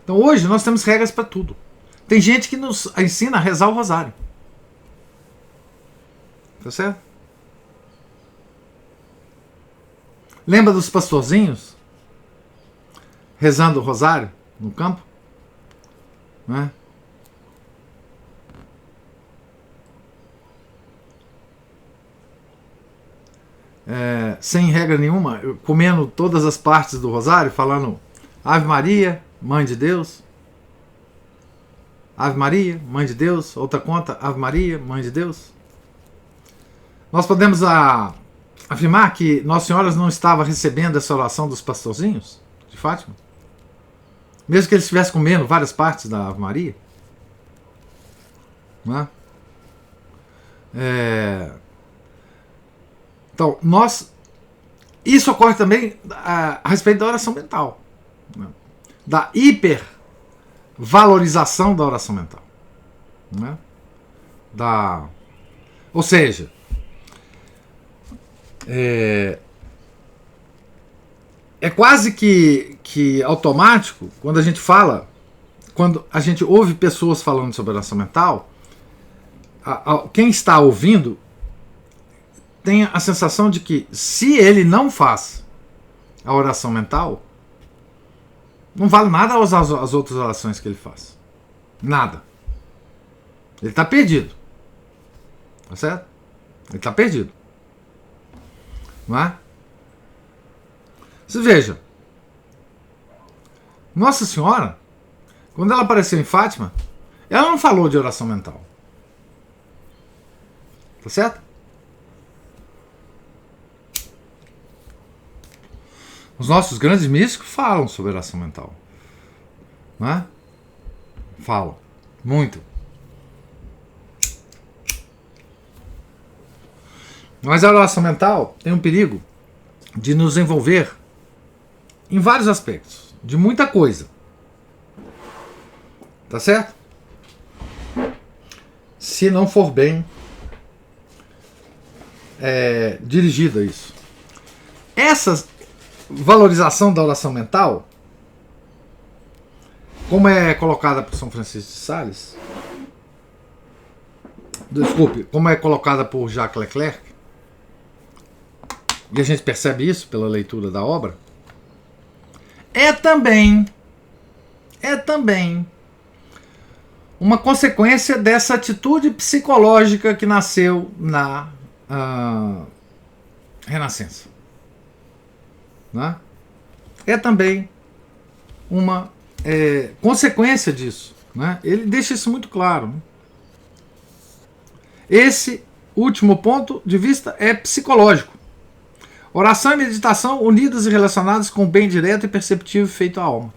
Então hoje nós temos regras para tudo. Tem gente que nos ensina a rezar o rosário. Tá certo? Lembra dos pastorzinhos rezando o rosário no campo? Né? Sem regra nenhuma, comendo todas as partes do rosário, falando Ave Maria, Mãe de Deus. Ave Maria, Mãe de Deus. Outra conta, Ave Maria, Mãe de Deus. Nós podemos afirmar que Nossa Senhora não estava recebendo essa oração dos pastorzinhos de Fátima? Mesmo que eles estivessem comendo várias partes da Ave Maria? Não é? Então, isso ocorre também a respeito da oração mental, né? Da hipervalorização da oração mental. Né? Ou seja, é quase que automático quando a gente ouve pessoas falando sobre oração mental, quem está ouvindo tem a sensação de que se ele não faz a oração mental, não vale nada as outras orações que ele faz. Nada. Ele está perdido. Tá certo? Ele está perdido. Não é? Você veja, Nossa Senhora, quando ela apareceu em Fátima, ela não falou de oração mental. Tá certo? Os nossos grandes místicos falam sobre oração mental. Não é? Falam. Muito. Mas a oração mental tem um perigo de nos envolver em vários aspectos, de muita coisa. Tá certo? Se não for bem dirigida isso. Essa valorização da oração mental, como é colocada por São Francisco de Sales, como é colocada por Jacques Leclerc, e a gente percebe isso pela leitura da obra, é também uma consequência dessa atitude psicológica que nasceu na Renascença. Né? É também uma consequência disso. Né? Ele deixa isso muito claro. Né? Esse último ponto de vista é psicológico. Oração e meditação unidas e relacionadas com o bem direto e perceptível feito à alma.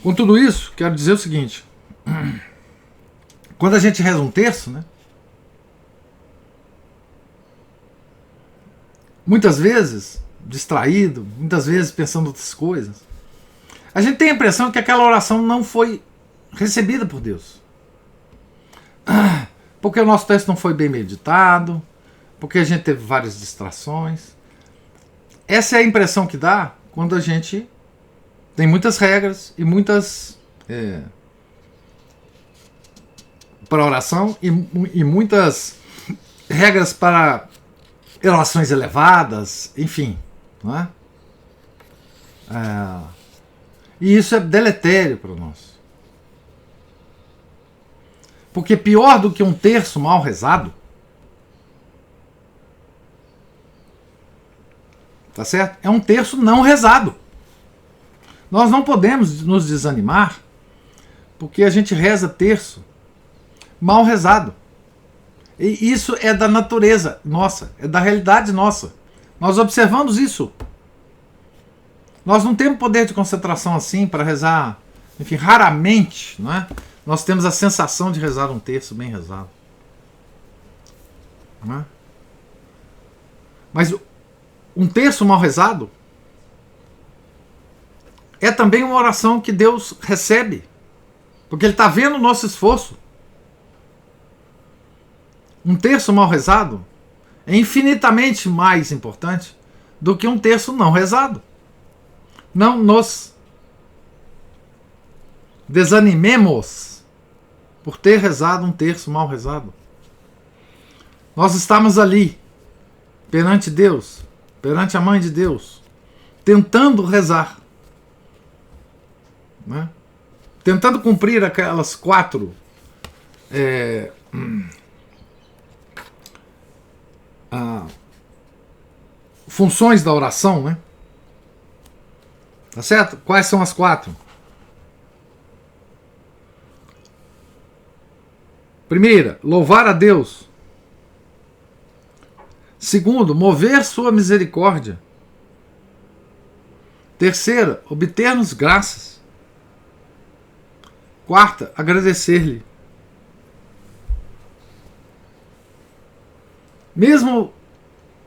Com tudo isso, quero dizer o seguinte. Quando a gente reza um terço, né? Muitas vezes distraído, muitas vezes pensando em outras coisas, a gente tem a impressão que aquela oração não foi recebida por Deus. Porque o nosso texto não foi bem meditado, porque a gente teve várias distrações. Essa é a impressão que dá quando a gente tem muitas regras e muitas para oração e muitas regras para orações elevadas, enfim, não é? E isso é deletério para nós. Porque pior do que um terço mal rezado, tá certo? É um terço não rezado. Nós não podemos nos desanimar porque a gente reza terço mal rezado. E isso é da natureza nossa, é da realidade nossa. Nós observamos isso. Nós não temos poder de concentração assim para rezar, enfim, raramente, não é? Nós temos a sensação de rezar um terço bem rezado. Não é? Mas um terço mal rezado é também uma oração que Deus recebe, porque Ele está vendo o nosso esforço. Um terço mal rezado é infinitamente mais importante do que um terço não rezado. Não nos desanimemos por ter rezado um terço mal rezado. Nós estamos ali, perante Deus, perante a Mãe de Deus, tentando rezar, né? Tentando cumprir aquelas 4 funções da oração, né? Tá certo? Quais são as 4? Primeira, louvar a Deus. Segundo, mover sua misericórdia. Terceira, obter-nos graças. Quarta, agradecer-lhe. Mesmo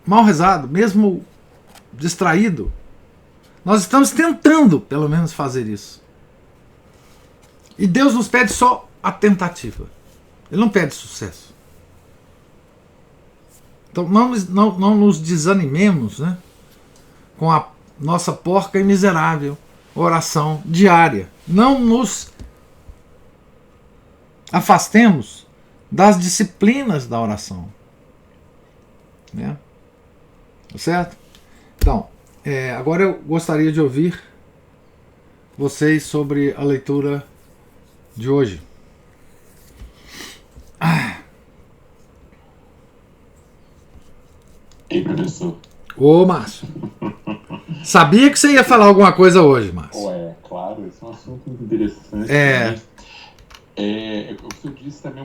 mal rezado, mesmo distraído, nós estamos tentando, pelo menos, fazer isso. E Deus nos pede só a tentativa. Ele não pede sucesso. Então não nos desanimemos, né, com a nossa porca e miserável oração diária. Não nos afastemos das disciplinas da oração. Né? Certo? Então, agora eu gostaria de ouvir vocês sobre a leitura de hoje. Ei, professor. Ô, Márcio. Sabia que você ia falar alguma coisa hoje, Márcio. Ué, claro, esse é um assunto muito interessante. O que eu disse também,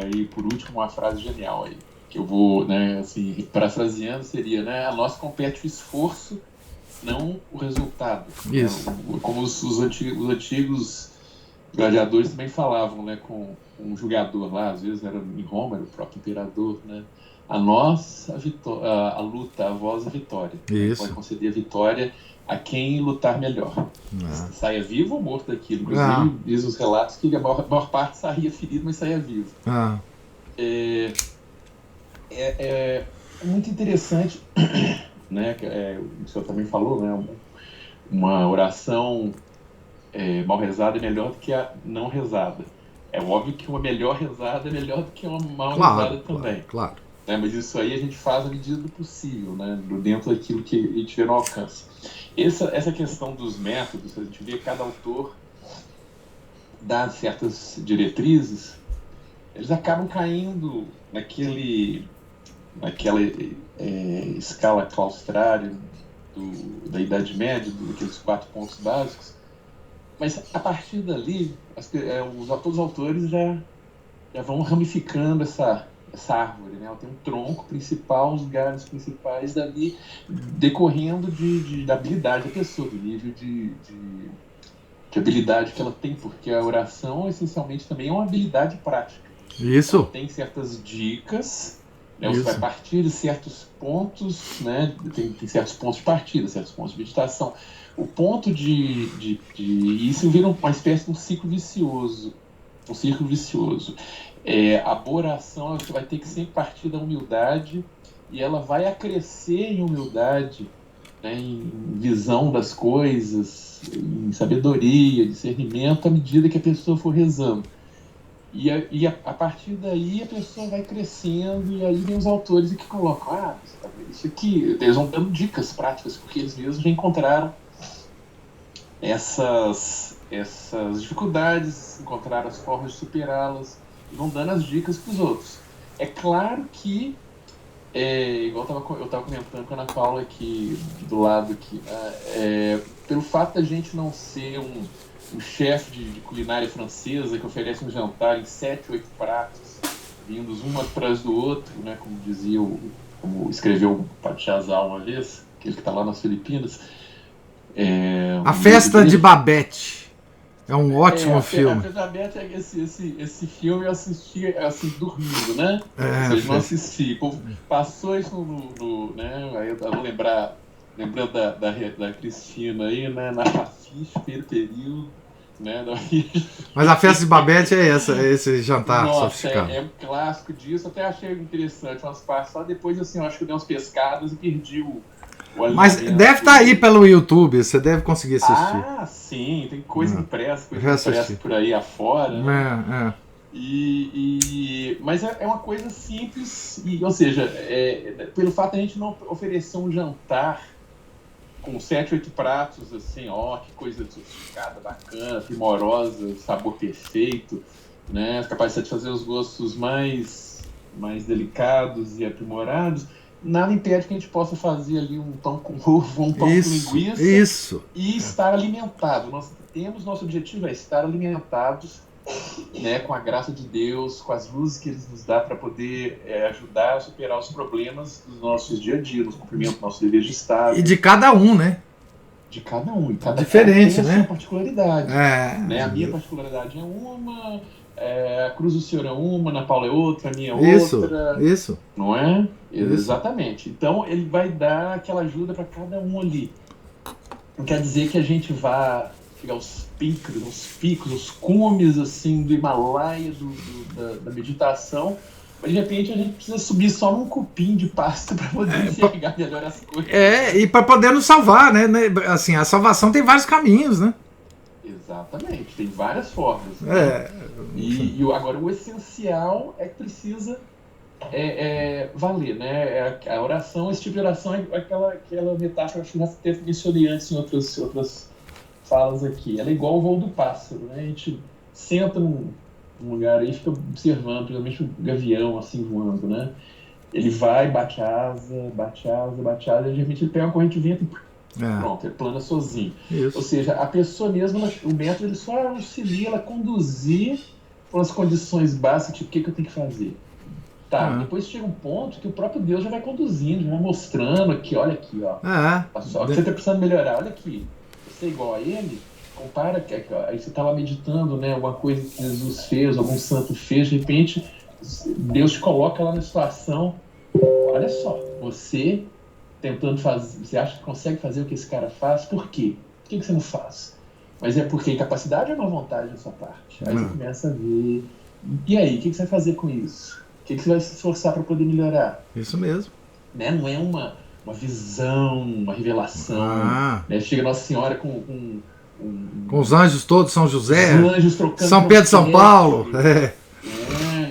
aí, por último, uma frase genial aí, que eu vou, né, assim, parafraseando, seria, né, a nós compete o esforço, não o resultado. Isso. Né, como os antigos gladiadores também falavam, né, com um jogador lá, às vezes era em Roma, era o próprio imperador, né, a nós a luta, a vós a vitória. Isso. Pode conceder a vitória a quem lutar melhor. Saia vivo ou morto daquilo. Inclusive, diz os relatos que a maior parte saía ferido, mas saía vivo. É muito interessante, né? O senhor também falou, né? Uma oração mal rezada é melhor do que a não rezada. É óbvio que uma melhor rezada é melhor do que uma mal rezada também. Claro. Mas isso aí a gente faz à medida do possível, né? Dentro daquilo que a gente vê no alcance. Essa questão dos métodos, a gente vê que cada autor dá certas diretrizes, eles acabam caindo naquela escala claustrária da Idade Média, daqueles 4 pontos básicos, mas a partir dali, todos os autores já vão ramificando essa árvore, né? Ela tem um tronco principal, os galhos principais dali decorrendo da habilidade da pessoa, do nível de habilidade que ela tem, porque a oração essencialmente também é uma habilidade prática. Isso. Ela tem certas dicas, né? Você vai partir de certos pontos, né? Tem certos pontos de partida, certos pontos de meditação. O ponto isso vira uma espécie de um ciclo vicioso. A boa oração, você vai ter que sempre partir da humildade e ela vai a crescer em humildade, né, em visão das coisas, em sabedoria, discernimento, à medida que a pessoa for rezando. A partir daí a pessoa vai crescendo, e aí vem os autores que colocam, isso aqui, eles vão dando dicas práticas, porque eles mesmos já encontraram essas dificuldades, encontraram as formas de superá-las, e vão dando as dicas para os outros. É claro que, igual eu estava comentando com a Ana Paula aqui, do lado aqui, pelo fato da gente não ser um chefe de culinária francesa que oferece um jantar em 7, 8 pratos, vindos um atrás do outro, né, como escreveu o Pachazal uma vez, aquele que está lá nas Filipinas. A Festa de Babette é um ótimo filme. A Festa de Babette, esse filme eu assisti assim, dormindo, né? Ou seja, não assisti. Passou isso né? Aí eu vou lembrando da Cristina aí, né? Na Rafis, primeiro período. Né? Mas a Festa de Babette é esse jantar sofisticado. É um clássico disso, até achei interessante umas partes. Só depois, assim, eu acho que eu dei umas pescadas e perdi o Mas deve estar aí pelo YouTube, você deve conseguir assistir. Sim, tem coisa impressa por aí afora. Né? Mas é uma coisa simples, ou seja, pelo fato de a gente não oferecer um jantar com 7, 8 pratos, assim, que coisa sofisticada, bacana, primorosa, sabor perfeito, né? Capaz de satisfazer os gostos mais delicados e aprimorados. Nada impede que a gente possa fazer ali um pão com ovo, um pão com linguiça e estar alimentado. Nosso objetivo é estar alimentados, né, com a graça de Deus, com as luzes que Ele nos dá para poder ajudar a superar os problemas dos nossos dia a dia, no cumprimento do nosso dever de Estado. E de cada um, né? De cada um. E cada diferente, tem né? a sua particularidade. Né? A minha particularidade é uma, a Cruz do Senhor é uma, Ana Paula é outra, a minha é outra. Isso. Não é? Isso. Exatamente. Então, ele vai dar aquela ajuda para cada um ali. Não quer dizer que a gente vá chegar aos picos, os cumes assim, do Himalaia, da meditação, mas de repente a gente precisa subir só num cupim de pasto para poder enxergar melhor as coisas. E para poder nos salvar, né? Assim, a salvação tem vários caminhos, né? Exatamente, tem várias formas. E agora o essencial é que precisa valer, né? A oração, esse tipo de oração é aquela metáfora que eu já mencionei antes em outras falas aqui. Ela é igual o voo do pássaro, né? A gente senta num lugar aí e fica observando, principalmente o gavião assim voando, né? Ele vai, bate asa, e de repente ele pega uma corrente de vento e pronto, ele plana sozinho. Isso. Ou seja, a pessoa mesmo, o método, ele só auxilia ela a conduzir pelas condições básicas, tipo, o que eu tenho que fazer? Depois chega um ponto que o próprio Deus já vai conduzindo, já vai mostrando aqui, olha aqui, ó. Só que você está precisando melhorar, olha aqui. Você é igual a ele, compara, aí você está lá meditando, né, alguma coisa que Jesus fez, algum santo fez, de repente Deus te coloca lá na situação, olha só, você tentando fazer, você acha que consegue fazer o que esse cara faz, por quê? Por que você não faz? Mas é porque incapacidade ou má vontade da sua parte? Aí você começa a ver, e aí, o que você vai fazer com isso? O que você vai se esforçar para poder melhorar? Isso mesmo. Né? Não é uma visão, uma revelação. Né? Chega Nossa Senhora com os anjos todos, São José, os anjos trocando São Pedro, São Paulo.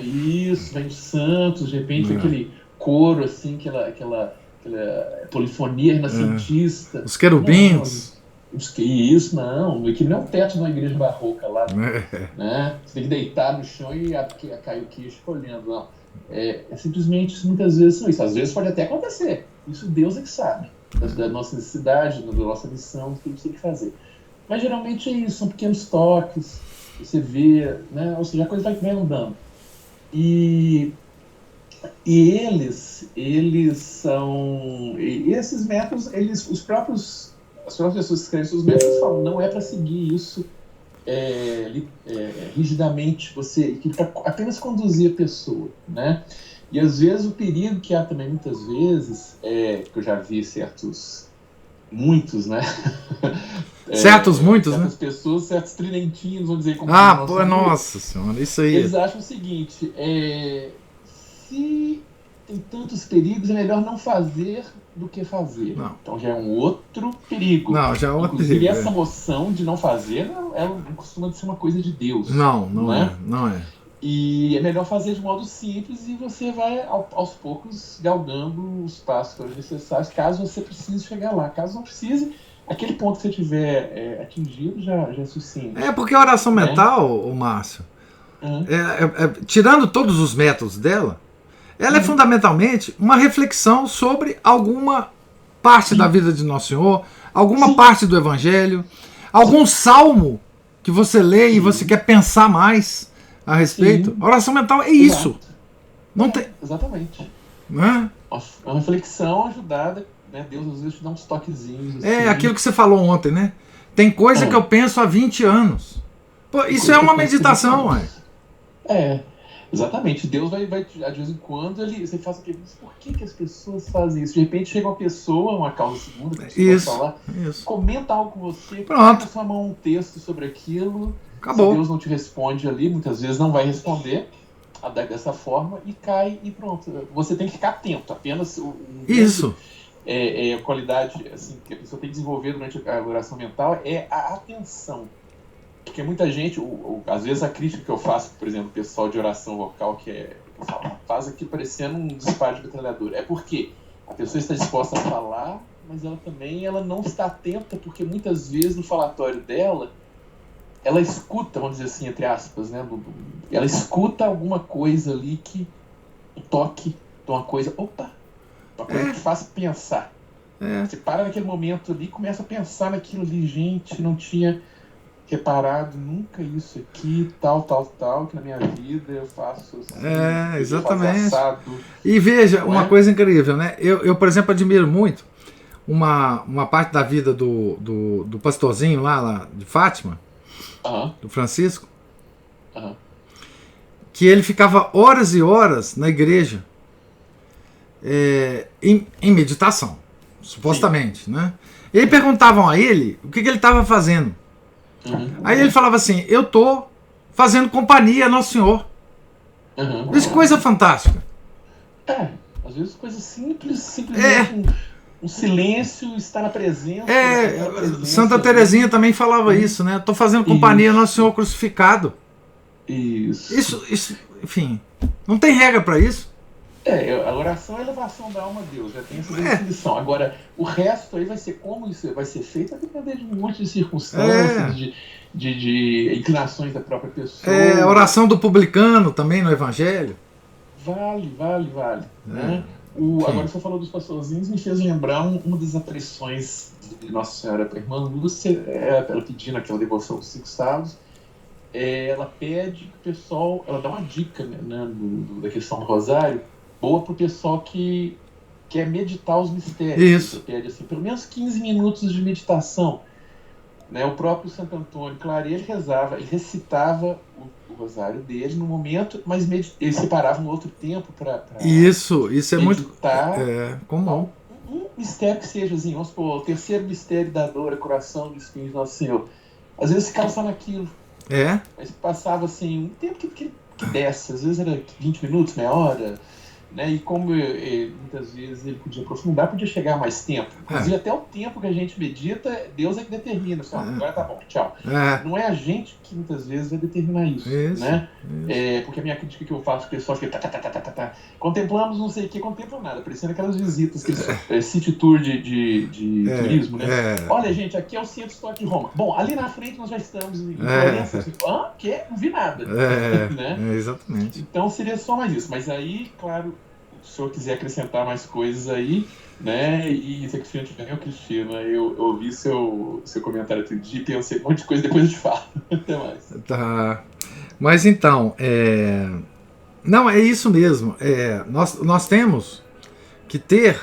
Isso, vem os santos, de repente aquele coro, assim, aquela polifonia renascentista. Os querubins. Isso, não. Que não é o teto de uma igreja barroca lá. Né? Você tem que deitar no chão e cair o queixo olhando. Não. Simplesmente, muitas vezes, não isso. Às vezes pode até acontecer. Isso Deus é que sabe. Da nossa necessidade, da nossa missão, do que a gente tem que fazer. Mas geralmente é isso, são pequenos toques, você vê, né? Ou seja, a coisa vai andando. E eles são... E esses métodos, as próprias pessoas que escrevem seus métodos falam, não é para seguir isso rigidamente, que para apenas conduzir a pessoa, né? E às vezes o perigo que há também muitas vezes, que eu já vi muitos, né? Muitos, certas pessoas, certos tridentinhos, vamos dizer, como nossa senhora, isso aí. Eles acham o seguinte, se tem tantos perigos, é melhor não fazer do que fazer. Não. Então já é um outro perigo. Não, já é outro Inclusive, perigo. essa moção de não fazer, ela não costuma ser uma coisa de Deus. Não né? é, não é. E é melhor fazer de modo simples e você vai aos poucos galgando os passos necessários, caso você precise chegar lá. Caso não precise, aquele ponto que você tiver atingido já é suficiente. Porque a oração mental, o Márcio, tirando todos os métodos dela, ela é fundamentalmente uma reflexão sobre alguma parte da vida de Nosso Senhor, alguma parte do Evangelho, algum salmo que você lê e você quer pensar mais a respeito. A oração mental é isso. Exato. Não tem... Exatamente. Né? Uma reflexão ajudada, né? Deus às vezes te dá uns toquezinhos. Assim. É aquilo que você falou ontem, né? Tem coisa que eu penso há 20 anos. Pô, isso é uma meditação, ué. Exatamente. Deus vai de vez em quando, você faz aquele, por que as pessoas fazem isso? De repente chega uma pessoa, uma causa segunda, que você pode falar, comenta algo com você, coloca na sua mão um texto sobre aquilo. Acabou. Se Deus não te responde ali, muitas vezes não vai responder dessa forma e cai e pronto. Você tem que ficar atento. Apenas isso. A qualidade assim, que a pessoa tem que desenvolver durante a oração mental é a atenção. Porque muita gente, às vezes a crítica que eu faço, por exemplo, o pessoal de oração vocal, que faz aqui parecendo um disparo de metralhadora. É porque a pessoa está disposta a falar, mas ela não está atenta, porque muitas vezes no falatório dela, ela escuta, vamos dizer assim, entre aspas, né? Ela escuta alguma coisa ali que toque de uma coisa, uma coisa que faz pensar. Você para naquele momento ali e começa a pensar naquilo ali, gente, não tinha reparado nunca isso aqui, tal, que na minha vida eu faço assim, exatamente. Assado, e veja, uma coisa incrível, né? Eu, por exemplo, admiro muito uma parte da vida do pastorzinho lá de Fátima, do Francisco, que ele ficava horas e horas na igreja em meditação, supostamente, né? E aí perguntavam a ele o que ele estava fazendo. Aí ele falava assim, eu estou fazendo companhia a Nosso Senhor. Isso é coisa fantástica. Às vezes coisa simples, simplesmente um silêncio, estar na presença. Santa Teresinha também falava isso, né? Estou fazendo companhia a Nosso Senhor crucificado. Isso, enfim, não tem regra para isso. A oração é a elevação da alma a Deus, já tem essa definição. Agora, o resto aí vai ser como isso vai ser feito, vai depender de um monte de circunstâncias, de inclinações da própria pessoa. A oração do publicano também no Evangelho. Vale. Né? Agora você falou dos pastorzinhos, me fez lembrar uma das aparições de Nossa Senhora para a irmã Lúcia, ela pedindo aquela devoção dos 5 sábados. Ela pede que o pessoal, ela dá uma dica, né, da questão do rosário, boa para o pessoal que quer meditar os mistérios. Isso. Você pede assim, pelo menos 15 minutos de meditação. Né? O próprio Santo Antônio Claret, ele recitava o rosário dele no momento, mas ele separava um outro tempo para isso é muito comum. Um mistério que seja assim, vamos supor, o terceiro mistério da dor, a coração dos espinhos do Nosso Senhor. Às vezes ficava só naquilo. Mas passava assim, um tempo que desse, às vezes era 20 minutos, meia hora, né? E como muitas vezes ele podia aprofundar, podia chegar a mais tempo. Inclusive até o tempo que a gente medita, Deus é que determina. Só, agora tá bom, tchau. Não é a gente que muitas vezes vai determinar isso, né? Porque a minha crítica que eu faço, o pessoal fica contemplamos não sei o que, contemplam nada, parecendo aquelas visitas, city tour de turismo, né? Olha, gente, aqui é o centro histórico de Roma. Bom, ali na frente nós já estamos em Florença. Que? Não vi nada. Né? Exatamente. Então seria só mais isso. Mas aí, claro, se o senhor quiser acrescentar mais coisas aí, né? E se a Cristina tiver, Cristina, eu ouvi seu comentário outro dia e pensei um monte de coisa, depois eu te falo. Até mais. Tá. Mas então, não, é isso mesmo. Nós temos que ter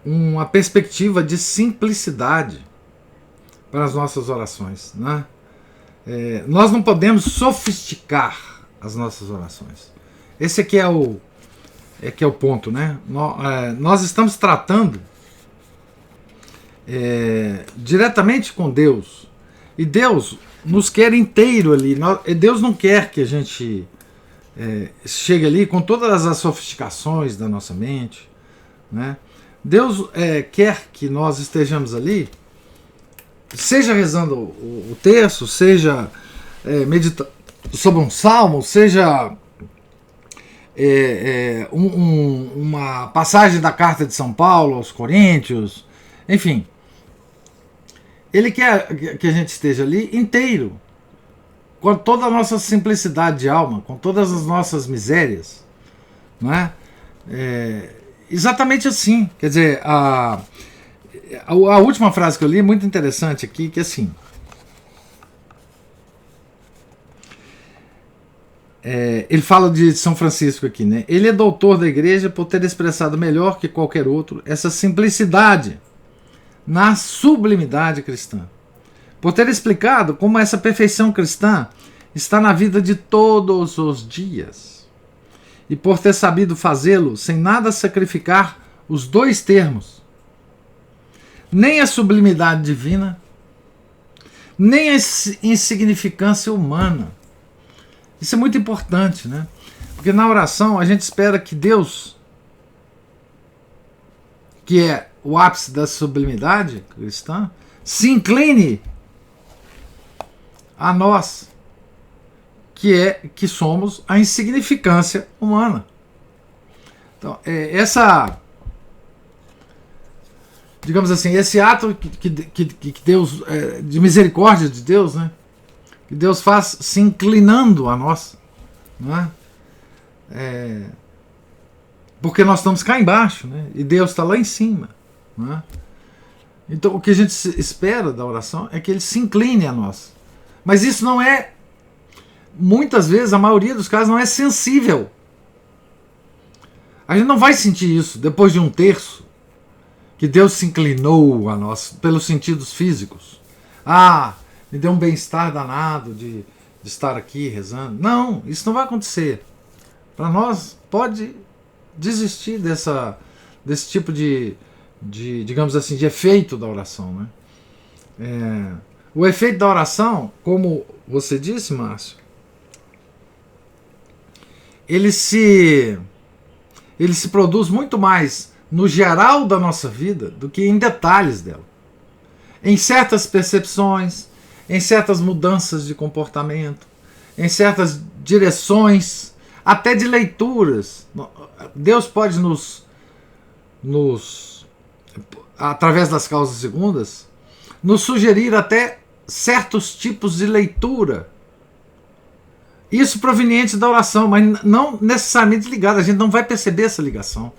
uma perspectiva de simplicidade para as nossas orações, né? Nós não podemos sofisticar as nossas orações. Esse aqui é o ponto, né? Nós estamos tratando diretamente com Deus, e Deus nos quer inteiro ali. Deus não quer que a gente chega ali com todas as sofisticações da nossa mente, né? Deus quer que nós estejamos ali, seja rezando o terço, seja meditando sobre um salmo, seja uma passagem da carta de São Paulo aos Coríntios, enfim. Ele quer que a gente esteja ali inteiro, com toda a nossa simplicidade de alma, com todas as nossas misérias, não é? Exatamente assim. Quer dizer, a última frase que eu li é muito interessante aqui, que é assim: ele fala de São Francisco aqui, né? Ele é doutor da igreja por ter expressado melhor que qualquer outro essa simplicidade na sublimidade cristã, por ter explicado como essa perfeição cristã está na vida de todos os dias, e por ter sabido fazê-lo sem nada sacrificar os dois termos, nem a sublimidade divina, nem a insignificância humana. Isso é muito importante, né? Porque na oração a gente espera que Deus, que é o ápice da sublimidade cristã, se incline a nós, que somos a insignificância humana. Então, digamos assim, esse ato que Deus, de misericórdia de Deus, né, que Deus faz se inclinando a nós, não é? Porque nós estamos cá embaixo, né, e Deus está lá em cima, não é? Então o que a gente espera da oração é que Ele se incline a nós. Mas isso não é, muitas vezes, a maioria dos casos, não é sensível. A gente não vai sentir isso depois de um terço, que Deus se inclinou a nós pelos sentidos físicos. Me deu um bem-estar danado de estar aqui rezando. Não, isso não vai acontecer. Para nós, pode desistir desse tipo de, digamos assim, de efeito da oração, né? O efeito da oração, como você disse, Márcio, ele se produz muito mais no geral da nossa vida do que em detalhes dela. Em certas percepções, em certas mudanças de comportamento, em certas direções, até de leituras. Deus pode através das causas segundas, nos sugerir até certos tipos de leitura. Isso proveniente da oração, mas não necessariamente ligado. A gente não vai perceber essa ligação.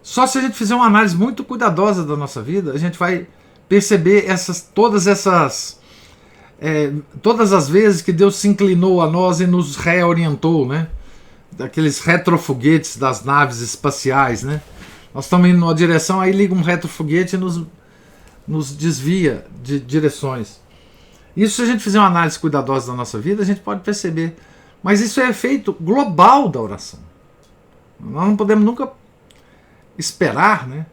Só se a gente fizer uma análise muito cuidadosa da nossa vida, a gente vai perceber todas as vezes que Deus se inclinou a nós e nos reorientou, né? Daqueles retrofoguetes das naves espaciais, né? Nós estamos indo numa direção, aí liga um retrofoguete e nos desvia de direções. Isso, se a gente fizer uma análise cuidadosa da nossa vida, a gente pode perceber. Mas isso é efeito global da oração. Nós não podemos nunca esperar, né,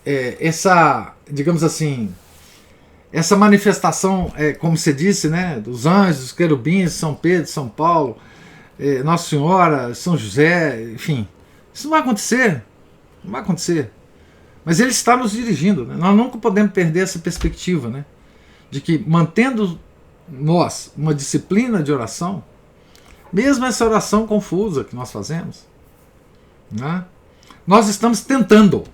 essa, digamos assim, essa manifestação, como você disse, né, dos anjos, dos querubins, São Pedro, São Paulo, Nossa Senhora, São José, enfim. Isso não vai acontecer. Não vai acontecer. Mas Ele está nos dirigindo, né? Nós nunca podemos perder essa perspectiva, né, de que, mantendo nós uma disciplina de oração, mesmo essa oração confusa que nós fazemos, né, nós estamos tentando,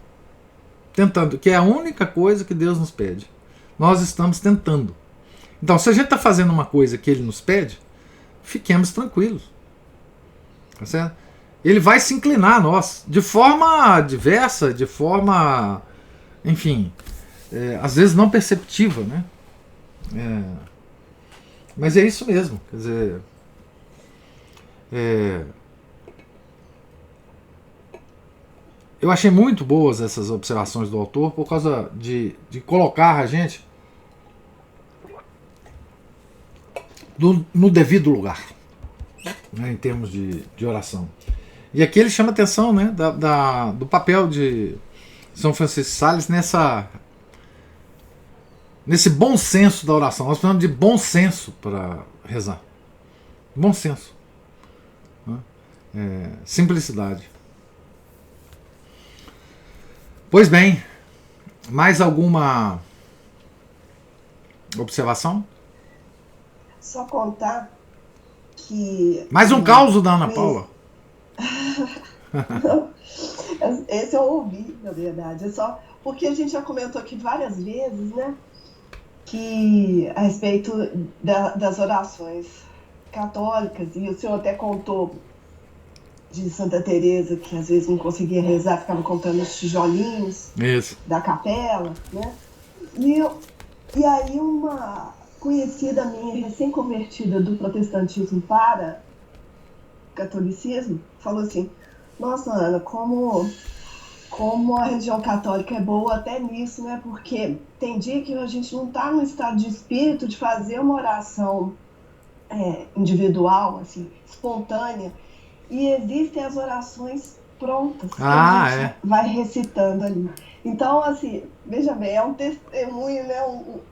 que é a única coisa que Deus nos pede. Nós estamos tentando. Então, se a gente está fazendo uma coisa que Ele nos pede, fiquemos tranquilos. Tá certo? Ele vai se inclinar a nós, de forma diversa, de forma, enfim, às vezes não perceptiva, né? Mas é isso mesmo. Quer dizer, eu achei muito boas essas observações do autor, por causa de colocar a gente no devido lugar, né, em termos de oração. E aqui ele chama a atenção, né, do papel de São Francisco de Sales nesse bom senso da oração. Nós precisamos de bom senso para rezar. Bom senso. simplicidade. Pois bem, mais alguma observação? Só contar que... Mais um caos da Ana Paula. Não, esse eu ouvi, na verdade. É só porque a gente já comentou aqui várias vezes, né? Que a respeito das orações católicas, e o senhor até contou de Santa Teresa, que às vezes não conseguia rezar, ficava contando os tijolinhos da capela, né? E aí uma conhecida minha, recém-convertida do protestantismo para o catolicismo, falou assim: nossa, Ana, como a religião católica é boa até nisso, né? Porque tem dia que a gente não está no estado de espírito de fazer uma oração individual, assim, espontânea, e existem as orações prontas que a gente vai recitando ali. Então, assim, veja bem, é um testemunho, né?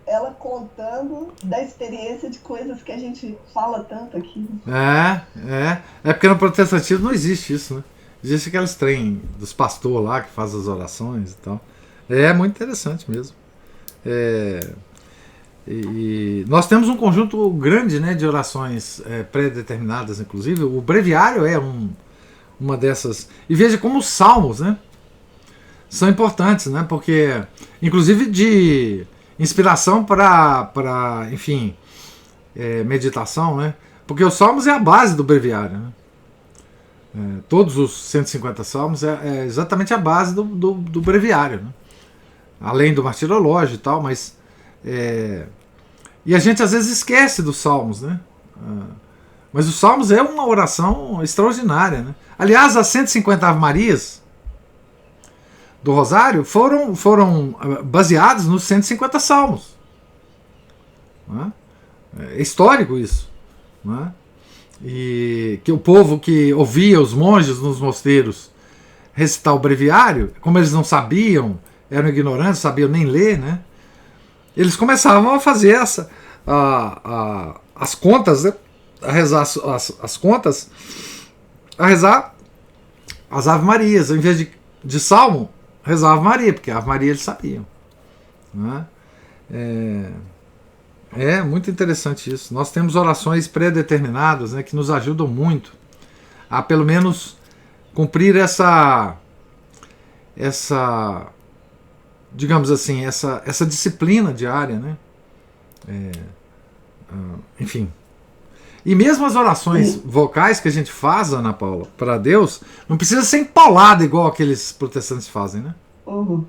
Ela contando da experiência de coisas que a gente fala tanto aqui. É porque no protestantismo não existe isso, né? Existe aqueles trem dos pastores lá que fazem as orações e tal. É muito interessante mesmo. E nós temos um conjunto grande, né, de orações pré-determinadas, inclusive. O breviário é uma dessas. E veja como os salmos, né, são importantes, né, porque, inclusive, de inspiração para enfim, meditação, né, porque os salmos é a base do breviário, né. Todos os 150 salmos é exatamente a base do breviário, né? Além do martirológio e tal, mas e a gente às vezes esquece dos salmos, né? Mas os salmos é uma oração extraordinária, né? Aliás, as 150 Ave-Marias do Rosário foram baseadas nos 150 salmos, né? É histórico isso, né? E que o povo que ouvia os monges nos mosteiros recitar o breviário, como eles não sabiam, eram ignorantes, sabiam nem ler, né? Eles começavam a fazer as contas, né? A rezar as contas, a rezar as Ave-Marias, em vez de salmo, rezar a Ave Maria, porque a Ave Maria eles sabiam, né? É muito interessante isso. Nós temos orações pré-determinadas, né, que nos ajudam muito a, pelo menos, cumprir essa digamos assim, essa disciplina diária, né? Enfim. E mesmo as orações vocais que a gente faz, Ana Paula, para Deus, não precisa ser empolada igual aqueles protestantes fazem, né? Uhum.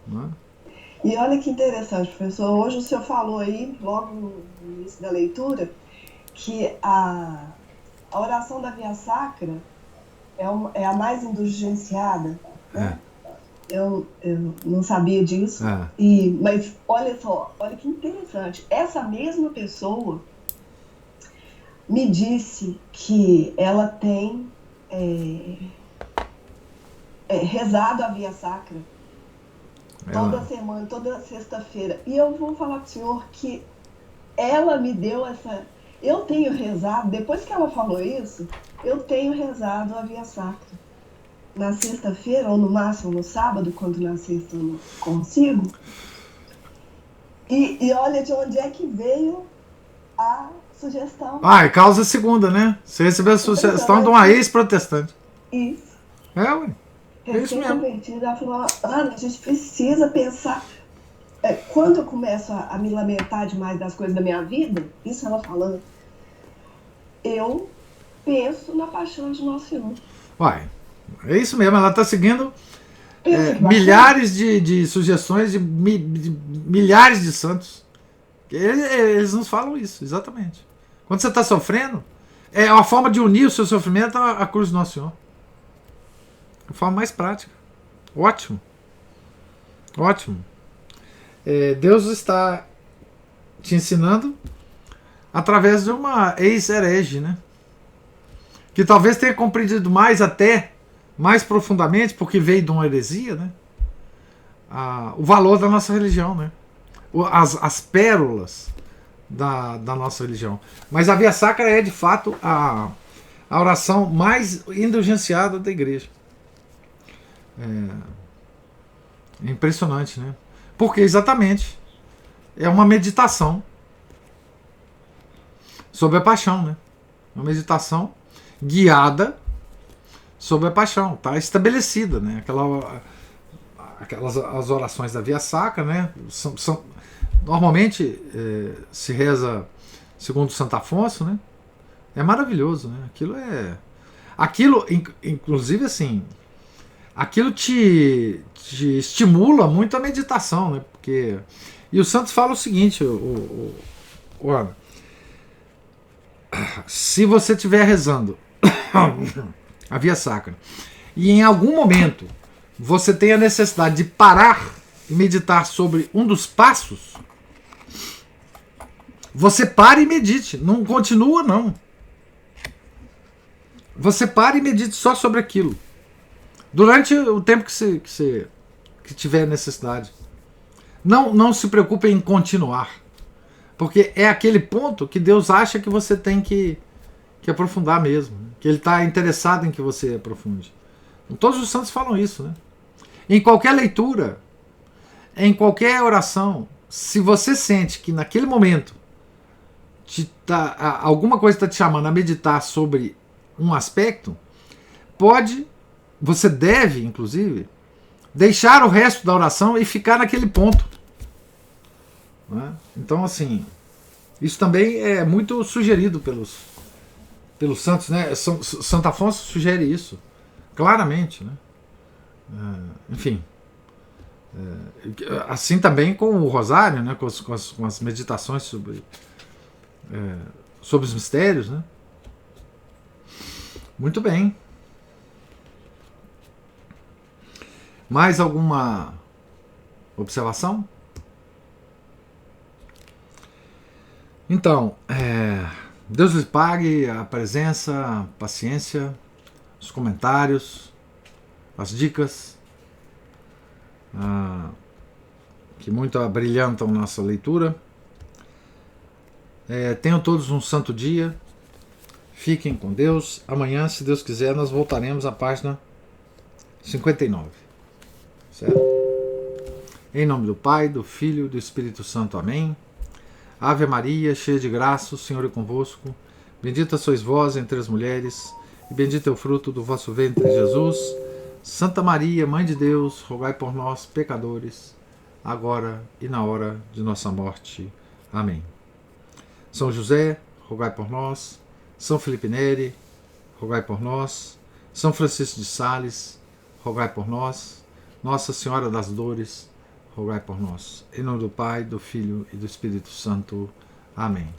Não é? E olha que interessante, professor. Hoje o senhor falou aí, logo no início da leitura, que a oração da Via Sacra é a mais indulgenciada, né? Eu não sabia disso. Mas olha só, olha que interessante. Essa mesma pessoa me disse que ela tem rezado a Via Sacra toda semana, toda sexta-feira. E eu vou falar para o senhor que ela me deu essa... Eu tenho rezado, depois que ela falou isso, eu tenho rezado a Via Sacra. Na sexta-feira, ou no máximo no sábado, quando na sexta eu não consigo. E olha de onde é que veio a sugestão. É causa segunda, né? Você recebeu a sugestão de uma ex-protestante. Isso. Ué. É isso mesmo. Ela falou: Ana, a gente precisa pensar. Quando eu começo a me lamentar demais das coisas da minha vida, isso ela falando, eu penso na paixão de Nosso Senhor. É isso mesmo, ela está seguindo milhares de sugestões de milhares de santos. Eles nos falam isso, exatamente. Quando você está sofrendo, é uma forma de unir o seu sofrimento à cruz do Nosso Senhor. De forma mais prática. Ótimo. Deus está te ensinando através de uma ex-herege, né? Que talvez tenha compreendido mais profundamente, porque veio de uma heresia, né? O valor da nossa religião, né? As pérolas da nossa religião. Mas a Via Sacra é de fato a oração mais indulgenciada da igreja. É impressionante, né? Porque exatamente é uma meditação sobre a paixão, né? Uma meditação guiada sobre a paixão, está estabelecida, né? Aquelas as orações da Via Sacra, né? Normalmente se reza segundo Santo Afonso, né? É maravilhoso, né? Aquilo, inclusive assim, aquilo te estimula muito a meditação, né? Porque e os santos falam o seguinte, Ana, se você estiver rezando a Via Sacra e em algum momento você tem a necessidade de parar e meditar sobre um dos passos, você para e medite, não continua não. Você para e medite só sobre aquilo durante o tempo que tiver necessidade. Não se preocupe em continuar, porque é aquele ponto que Deus acha que você tem que aprofundar mesmo, que Ele está interessado em que você aprofunde. Todos os santos falam isso, né? Em qualquer leitura, em qualquer oração, se você sente que naquele momento alguma coisa está te chamando a meditar sobre um aspecto, você deve, inclusive, deixar o resto da oração e ficar naquele ponto. Né? Então, assim, isso também é muito sugerido pelos santos, né? Santo Afonso sugere isso claramente, né? Enfim, assim também com o Rosário, né? Com as meditações sobre os mistérios, né? Muito bem. Mais alguma observação? Então, Deus lhes pague a presença, a paciência, os comentários, as dicas, que muito abrilhantam nossa leitura. Tenham todos um santo dia. Fiquem com Deus. Amanhã, se Deus quiser, nós voltaremos à página 59. Certo? Em nome do Pai, do Filho e do Espírito Santo. Amém. Ave Maria, cheia de graça, o Senhor é convosco. Bendita sois vós entre as mulheres, e bendito é o fruto do vosso ventre, Jesus. Santa Maria, Mãe de Deus, rogai por nós, pecadores, agora e na hora de nossa morte. Amém. São José, rogai por nós. São Felipe Neri, rogai por nós. São Francisco de Sales, rogai por nós. Nossa Senhora das Dores, rogai por nós. Em nome do Pai, do Filho e do Espírito Santo. Amém.